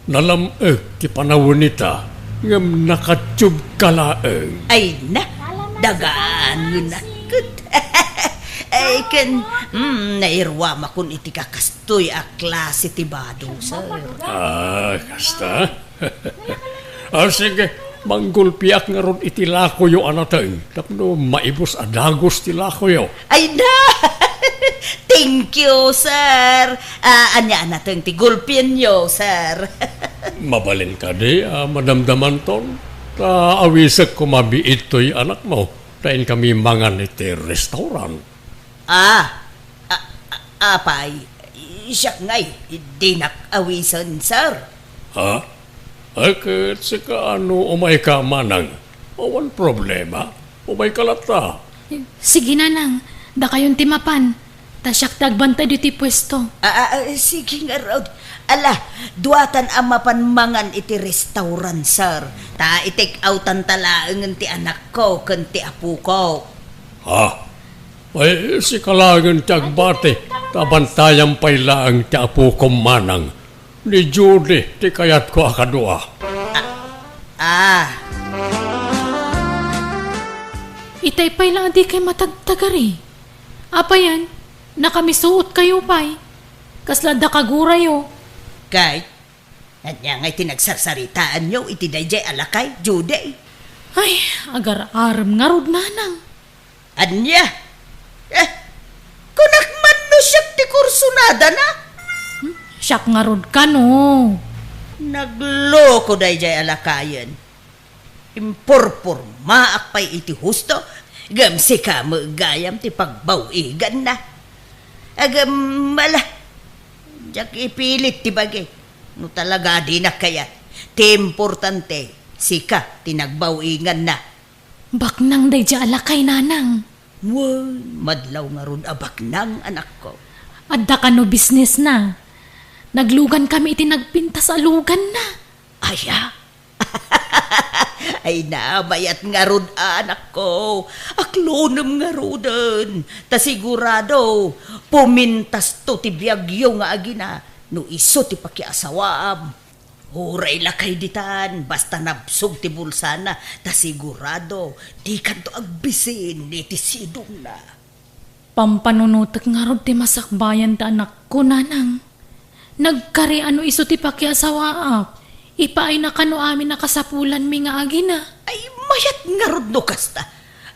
Nalameg ti panawon nita, ngam nakatsyub kalaeng. Ay na, dagaan mo nakot. Ay kan, nairwa makun iti kakastoy a klase ti bado, sir. Kasta? Sige, manggulpiak nga ron iti lakoyo anateng. Tapno maibos adagos ti lakoyo. Ay na! Thank you, sir. Anya nateng ti gulpin nyo, sir. Mabalin ka di, madamdaman ton. Awisag ko mabiit to'y anak mo. Tayin kami mangan iti restaurant. Apay, siyak ngay, di nak-awisan, sir. Ha? Akit sika ano umay ka manang. Awan problema. Umay kalata. Sige nanang, da kayong timapan. Tasyak tagbantay diti pwesto. Sige nga, Rod. Ala, duatan amapan mangan iti restaurant, sir. Ta itik outan talaangan ti anak ko, kan ti apu ko. Ha? Ay, si kalagan ti agbate. Tabantayan pa'y laang ti apu kong manang. Ni Judy, ti kayat ko akadua. Itay pa'y lang di kay matagtagari. Apa yan? Nakamisuot kayo pa'y. Kaslada kagurayo. Kay, anya ngay tinagsarsaritaan nyo, iti dayjay alakay, Judy. Ay, agar-aram nga rod nanang. Anya? Kunakman no siya ti kursunada na? Siyak nga rod ka no. Nagloko dayjay alakayan. Impurpur maakpay iti husto, gamsi ka magayam ti pagbawigan na. Agam mala, jak ipilit ti bagay. No talaga di na kaya, ti importante, sika tinagbawigan na. Baknang day dya alakay nanang. Wow, madlaw nga ron abaknang anak ko. Adda ka no business na. Naglugan kami iti nagpinta sa lugan na. Aya? Ay na, mayat nga ron anak ko. Aklonam nga rodan. Ta sigurado, pumintas to ti biyagyo nga agina. No iso ti pakiasawam. Huray lakay ditan, basta nabsog ti bulsana. Ta sigurado, di kanto agbisin, ni ti sidong na. Pampanunutak nga rod ti masakbayan ta anak ko nanang. Nagkari ano iso ti pakiasawaap. Ipaay na kano amin nakasapulan mi nga agina. Ay, mayat nga rod no kasta.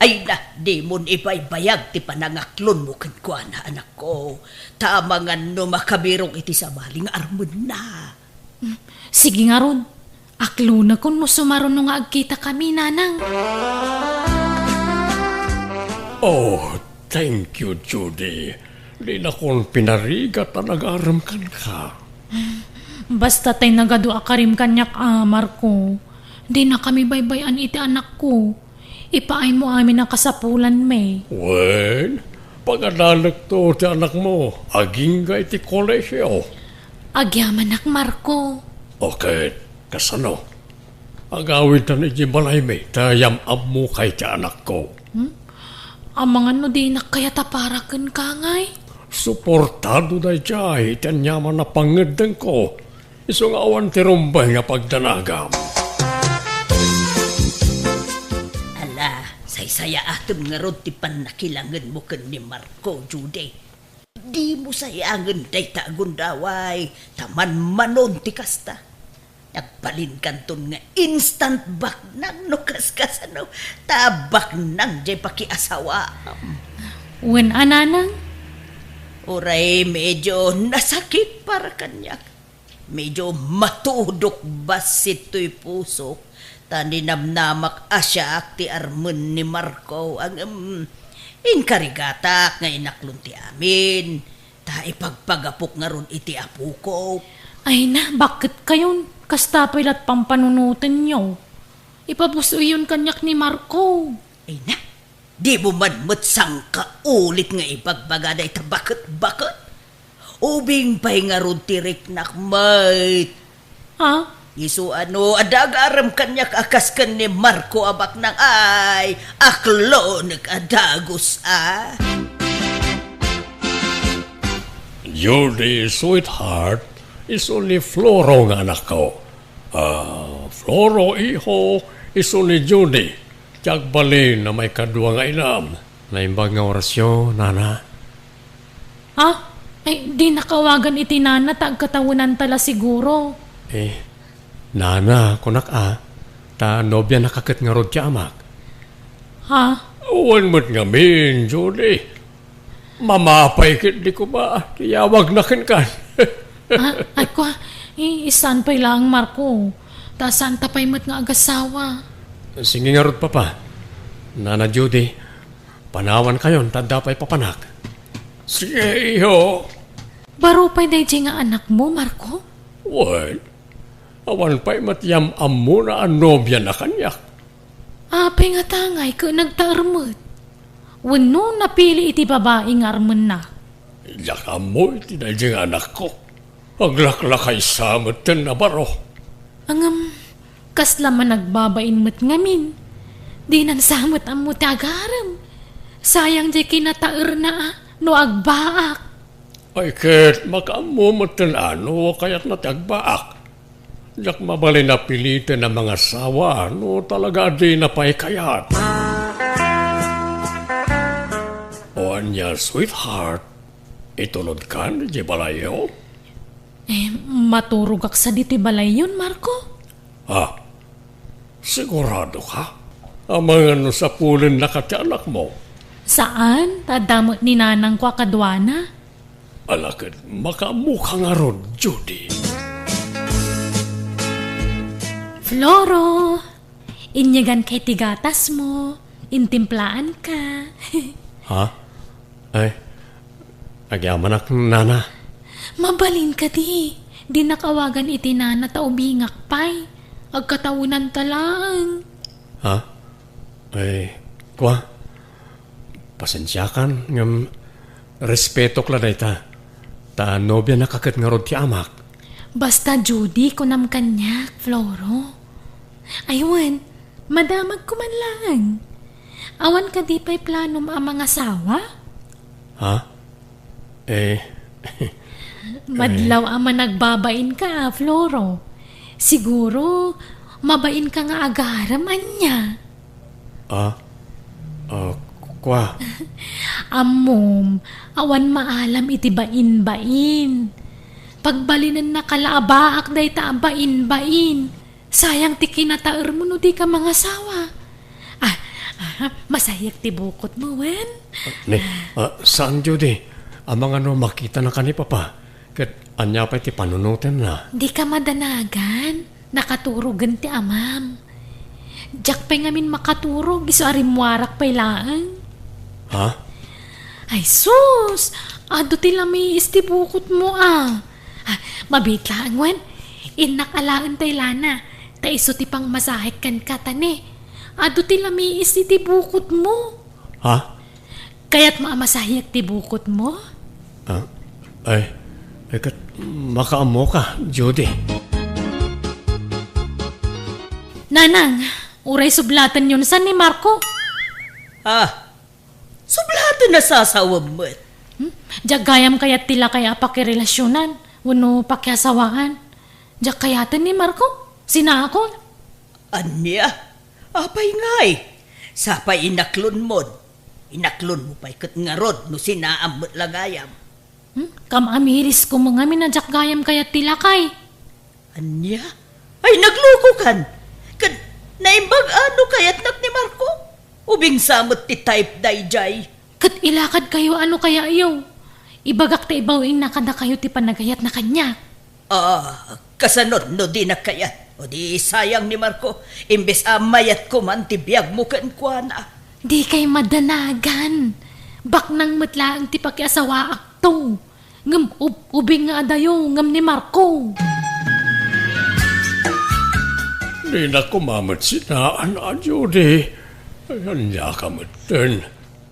Ay na, di mon ipaybayag ti panangaklon mo kankwa na anak ko. Tamangan no makabirong iti sabaling armon na. Sige nga rod. Aklo na kun mo sumaron no nga agkita kami nanang. Oh, thank you, Judy. Di na kong pinarigat na nag-aram ka. Basta tay nagadua karim kanyak amar ko. Di na kami baybayan iti anak ko. Ipaay mo amin ang kasapulan me. Wen, pagadalag to ti anak mo, aging ga iti kolesyo. Agyaman ak Marco. Okay, kasano? Agawin ta ni Jibalay me, tayam ab mo kay ti anak ko. Amangan no di na kaya taparakan ka ngay. Suportado na jay, tanyaman na pangedeng ko. Isong awan ti rumbay nga pagdanagam. Ala, say-saya atom nga rod ti panakilangan mo kan ni Marco, Judy. Di mo sayangan day ta gundaway, taman manon ti kasta. Nagbalin kanton nga instant back nang nukas-kas ano, tabak nang jay pakiasawa. Wen ananang? Uray medyo nasakit para kanyak. Medyo matudok basit to'y puso. Taninamnamak asya ti armen ni Marco ang inkarigatak nga inaklon ti amin. Ta ipagpagapok nga ron iti apo ko. Ay na, bakit kayon? Kastapay lat pampanunutin nyo. Ipapuso yun kanyak ni Marco. Ay na, di mo man matsang ka ulit nga ipagbagaday ta bakit? Ubing pa'y nga ron tirik nakmait. Ha? Isu ano, adagaram kanyak akas kan ni Marco abak nang ay, aklo nag-adagos Judy, sweetheart, is only Floro nga anak ko. Floro, iho, is only Judy. Tiyak balin na may kadwa nga inam. Naimbag nga orasyon, nana. Ha? Ay, di nakawagan iti nana, tagkatawunan tala siguro. Nana, kunak ta nobya nakakit nga rod ti amak. Ha? Uwan mo't nga min, Judy. Mamapay kit di ko ba? Tiyawag na kin kan. Ay ko, isan pa'y lang Marco. Ta santa pa'y mat nga agasawa. Sige nga rod papa. Nana Judy, panawan kayon, tanda pa'y papanak. Sige, iho. Baro pa'y dayjay nga anak mo, Marco? Well, awan pa'y matiyam amo na ang nobya na kanyak. Apay nga tangay ka nagtaarmot. Wano napili iti babae nga arman na. Yak amo iti na diyang anak ko. Aglaklakay samot ten na baro. Kasla man nagbabain mo't ngamin. Di nan samot ang mo tagaram. Sayang di kinataer na no agbaak. Ay ket, makaamo mo ten ano, kaya't natagbaak. Yak mabalin na pilitin ng mga sawa, no talaga di na pa'y kayat. O anya, sweetheart, itunod ka ni balayo? Maturog ak sa diti balay yun, Marco. Sigurado ka? Ang mga no sa pulin na katianak mo. Saan? Tadamot ni nanang kwa kadwana? Alakad, makamukha nga ron, Judy. Floro, inyagan kay tigatas mo, intimplaan ka. Ay, agyaman ak nana. Mabalin ka di nakawagan iti nana taubingak pay, agkatawunan talang. Ay, kwa, pasensyakan, ngam, respeto kla ta. Ta nobya nakakit nga rod ti amak. Basta Judy, kunam kanyak, Floro. Aywan, madamag ko man lang. Awan ka di pa'y planom ang mga sawa? Madlaw ama nagbabain ka, Floro. Siguro, mabain ka nga agaraman niya. Kwa. Amom, awan maalam iti bain-bain. Pagbalinan na kalaabaak day ta bain-bain. Sayang ti kinataer mo no di ka mga sawa. Masayak ti bukot mo, wen? Saan, Judy? Ang mga no makita na ka ni Papa. Kat anya pa ti panunutin na. Di ka madanagan. Nakaturugan ti amam. Diyak pa ngamin makaturog. Iso arimwarak pa'y laang. Ay sus! Ado ti lami isti bukot mo mabitlaan, wen? Inakalaan tay lana. Ta iso ti pang masahik kan katane. Ado ti lami isti ti bukot mo. Kaya't maamasahiyak ti bukot mo? Ay, kat makaamo ka, Judy. Nanang, uray sublatan yun. San ni Marco? Sublado na sasawab mo. Diagayam kayat tila kaya pakirelasyonan. Wano pakiasawaan. Diag kayatan ni Marco? Sina ako? Anya? Apay ngay. Sapay inaklon mo. Inaklon mo pa'y kat nga rod no sinaam mo't lagayam. Kam amiris ko mga minadyak gayam kayat tilakay. Anya? Ay, nagluko kan. Kan, naimbag ano kayat nak ni Marco? Ubing samot ti type dayjay. Kat ilakad kayo ano kaya ayaw. Ibagak ta ibawing na kada kayo ti panagayat na kanya. Kasanod no di na kayat. O di sayang ni Marco. Imbes amayat ko man ti biyag mo kan kwa na. Di kay madanagan. Bak nang matlaang ti pakiasawa akto. Ngam ubing nga adayo ngam ni Marco. Di na kumamat sinaan na, Judy. Ayan niya kamatan.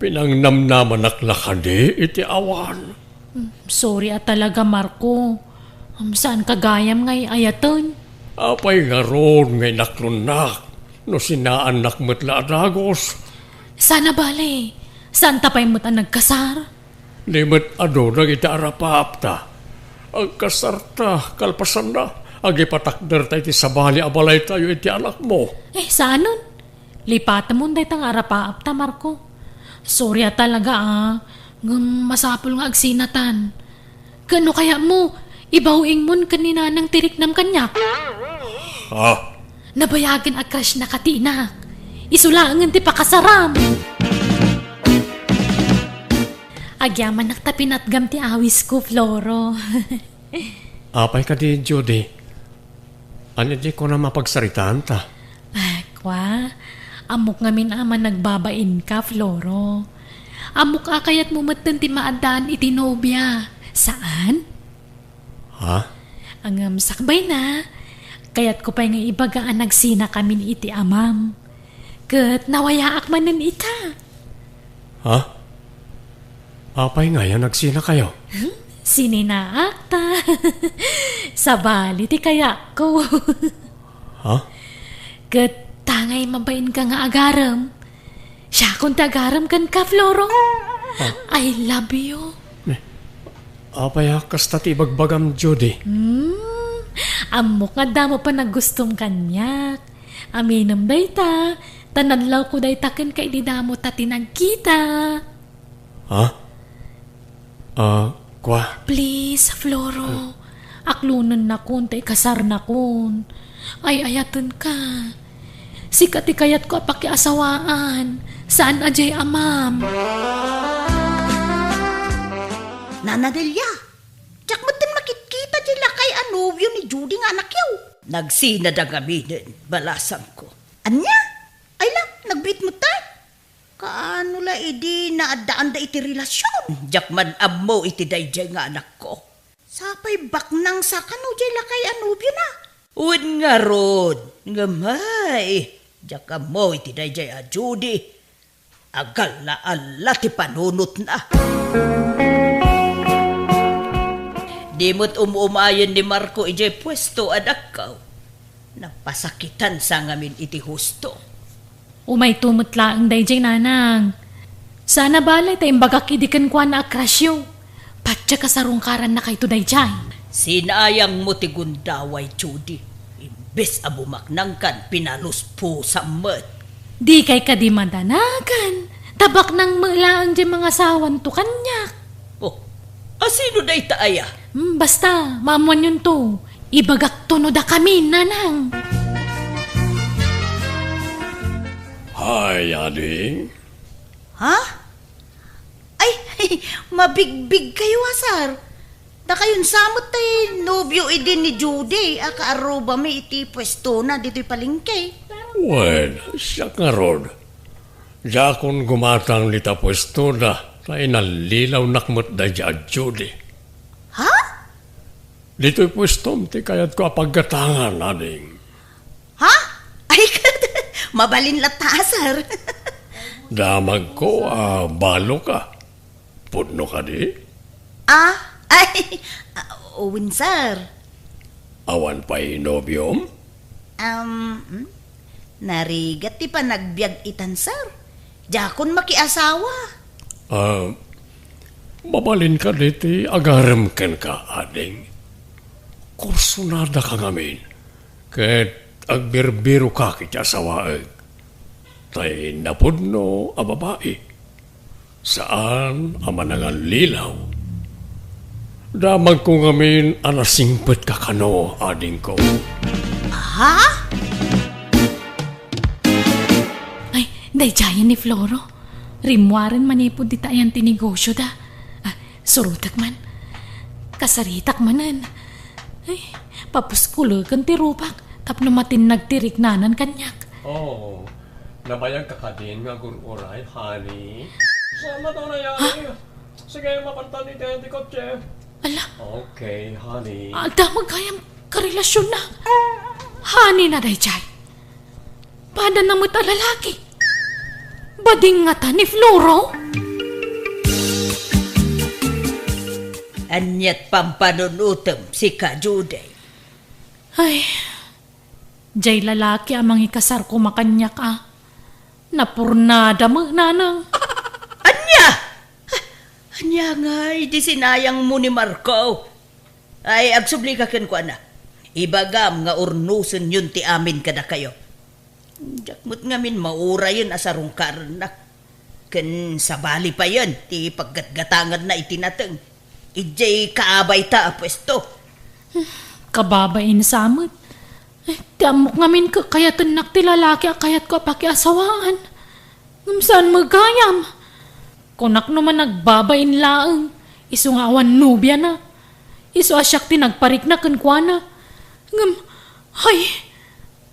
Pinangnamnaman naklakadi iti awan. Sorry talaga Marco. Saan kagayam ngay ayaton? Apay nga ron ngay naklunak. No sinaan nakmatla adagos. Sana bale. Saan tapay mo't ang nagkasar? Limit ado nagita arapapta. Ang kasarta, kalpasan na. Agipatakder tayo ti sabali abalay tayo iti anak mo. Saan nun? Lipatan mo day tang arapaap ta, Marco. Sorry talaga masapol nga agsinatan. Kano kaya mo, ibawing mon kanina ng tiriknam kanyak? Ha? Nabayagan a crush na katinak. Isulangan ti pakasaram. Agyaman naktapi gam ti awis ko, Floro. Apay ka di, Judy. Ano di ko na mapagsaritaan ta? Kwa, amok ngamin ama nagbabain ka, Floro. Amok kayat mo matan ti maadaan iti nobya. Saan? Ha? Ang sakbay na. Kayat ko pa nga ibagaan nagsina kami ni iti amam. Kat nawayaak manan ita. Ha? Apay nga yan, nagsina kayo. Sininaak ta. Sabali ti kaya ko. Ha? Kat tangay mabain ka nga agaram. Siya kung tagaram kan ka, Floro. I love you. Apay kasta ti bagbagam, Judy. Amok nga damo pa nagustom kanyak. Aminam day ta. Tanadlaw ko day taken kay di damo ta tinagkita. Ha? Kwa? Please, Floro. Aklunan na kun, tay kasar na kun. Ay, ayatan ka. Sikat ikayat ko pakiasawaan. Saan ajay amam? Nana Delia, tsak mo din makikita dila kay anubyo ni Judy nga anak yaw. Nagsinad ang aminin, balasan ko. Anya? Ay lang, nagbit mo tayo. Kaano la idi naadaan da iti relasyon? Jakman ammo iti dayjay nga anak ko. Sapay baknang sa kano jay lakay anubyo na. Uwid nga ron, nga may. Jaka mo iti dayjay a Judy. Agala-ala ti panunot na. Di mo't umuumayan ni Marco ijay pwesto anak ka. Napasakitan sa ngamin iti husto. Umay tumutla ang dayjay nanang. Sana balay tayong bagakidikan kwa na akrasyo. Patya kasarungkaran na kay to dayjay. Sinayang mo ti gundaway, Judy. Imbes abumaknang kan pinalus po sa mat. Di kay ka di madanagan. Tabak nang malaang di mga sawan to kanyak. Oh, asino day taaya? Basta, mamuan yun to. Ibagak to no da kami, nanang. Hi, ading. Ha? Ay, mabigbig kayo asar. Da kayon samot tay nobyo idin ni Judy. Akaaruba may iti pwesto na dito'y palingkay. Well, siya nga ron. Diya kung gumatang lita pwesto na, tayo nalilaw nakmot da dya, Judy. Ha? Dito'y pwesto, ti kayat ko apaggatangan, ading. Ha? Ay, mabalin latasar. Damag ko, balo ka. Pudno ka di? Ay, Owen sir. Awan pa'y nobyom? Narigat ti pa nagbiag itan sir. Jakon makiasawa. Mabalin ka diti, agaram ken ka, ading. Kursunada ka ngamin. Ket agbirbiro ka kitya sawaag. Tay napudno a babae. Saan amanangan lilaw? Damag ko ngamin anasingpet ka kano, ading ko. Ha? Ay, dayjayan ni Floro. Rimwaran manipod di tayan tinegosyo da. Surutak man. Kasaritak manan. Ay, papuskulugan ti rupak. Tapno matin nagtirik nanan kanyak. Oh, nabayag ka ka din nga gururay, honey. Sama daw na yan. Sige, mapantan ni Tenti ko, Chef. Ala, Okay, honey. damag kayang karelasyon na. Hani na dayjay. Pada na mo't lalaki. Bading nga ta ni Floro. Anyat pampanunutem si Ka Juday. Ay, jay lalaki amang ikasar ko makanyak Napurnada mo, nanang. Anya! Anya nga, di sinayang mo ni Marco. Ay, agsubli ka ken ko na. Ibagam nga urnusen yun ti amin kada kayo. Jakmut ngamin maura yun asarong karnak. Ken sabali pa yun, ti paggatgatangan na itinateng. Ijay kaabay ta apwesto. Kababain samot. Tiamok ngamin ka kaya tenak ti lalaki kayat ko pakiasawaan. Saan magayam? Kunak naman nagbabain laeng. Isu nga awan nubya na. Isu asyak ti nagparik na kenkwana. Ay,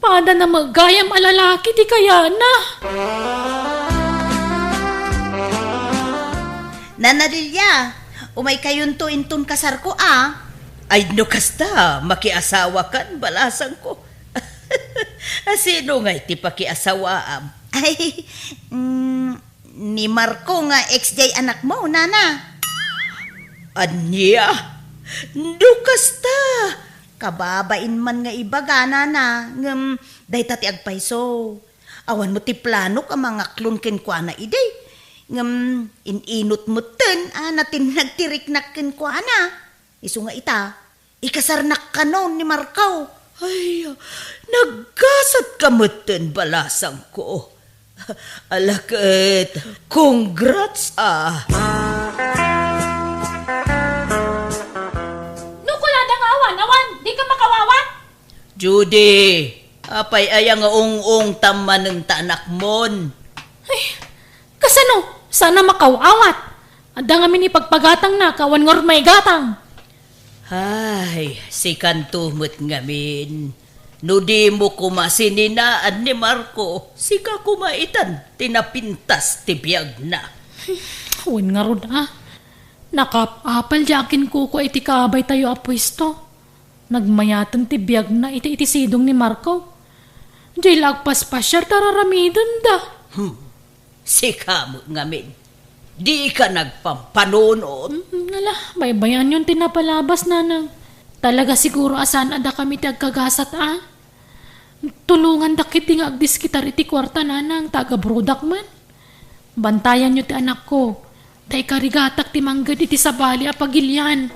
pada na magayam alalaki ti kaya na. Nanadilya, umay kayon to intun kasar ko Ay no kasta, makiasawa kan balasan ko. Sino nga iti pakiasawaam? Ay, ni Marco nga ex-jay anak mo, nana. Anya? No kasta. Kababain man nga ibaga, nana. Day tati agpayso. Awan mo ti plano ka mga klon kenkwana iday. Ininot mo ten, natin nagtirik na kenkwana. Isu nga ita, ikasarnak ka noon ni Marco. Ay, nagkasat ka meten balasang ko. Alakit, congrats Nukuladang awan, di ka makawawa? Judy, apay ayang ung taman ng tanak mon. Ay, kasano? Sana makawawat. Ada nga mini pagpagatang na, kawan ngor may gatang. Ay, si kantumot ngamin. No di mo kumasininaan ni Marco, si ka kumaitan, tinapintas tibiyag na. Huwin nga rod Nakapapal jakin ko iti kabay tayo apwisto. Nagmayatan ti biyag na iti sidong ni Marco. Jay lagpas pa siya tararamidon da. Si kamo ngamin, di ka nagpampanonon. Nala, baybayan yung tinapalabas nanang. Talaga siguro asan ada kami ti agkagasat Tulungan da kiti nga agdiskitar iti kwarta nanang taga-brodak man. Bantayan nyo ti anak ko. Day karigatak ti manggad iti sabali apagilyan.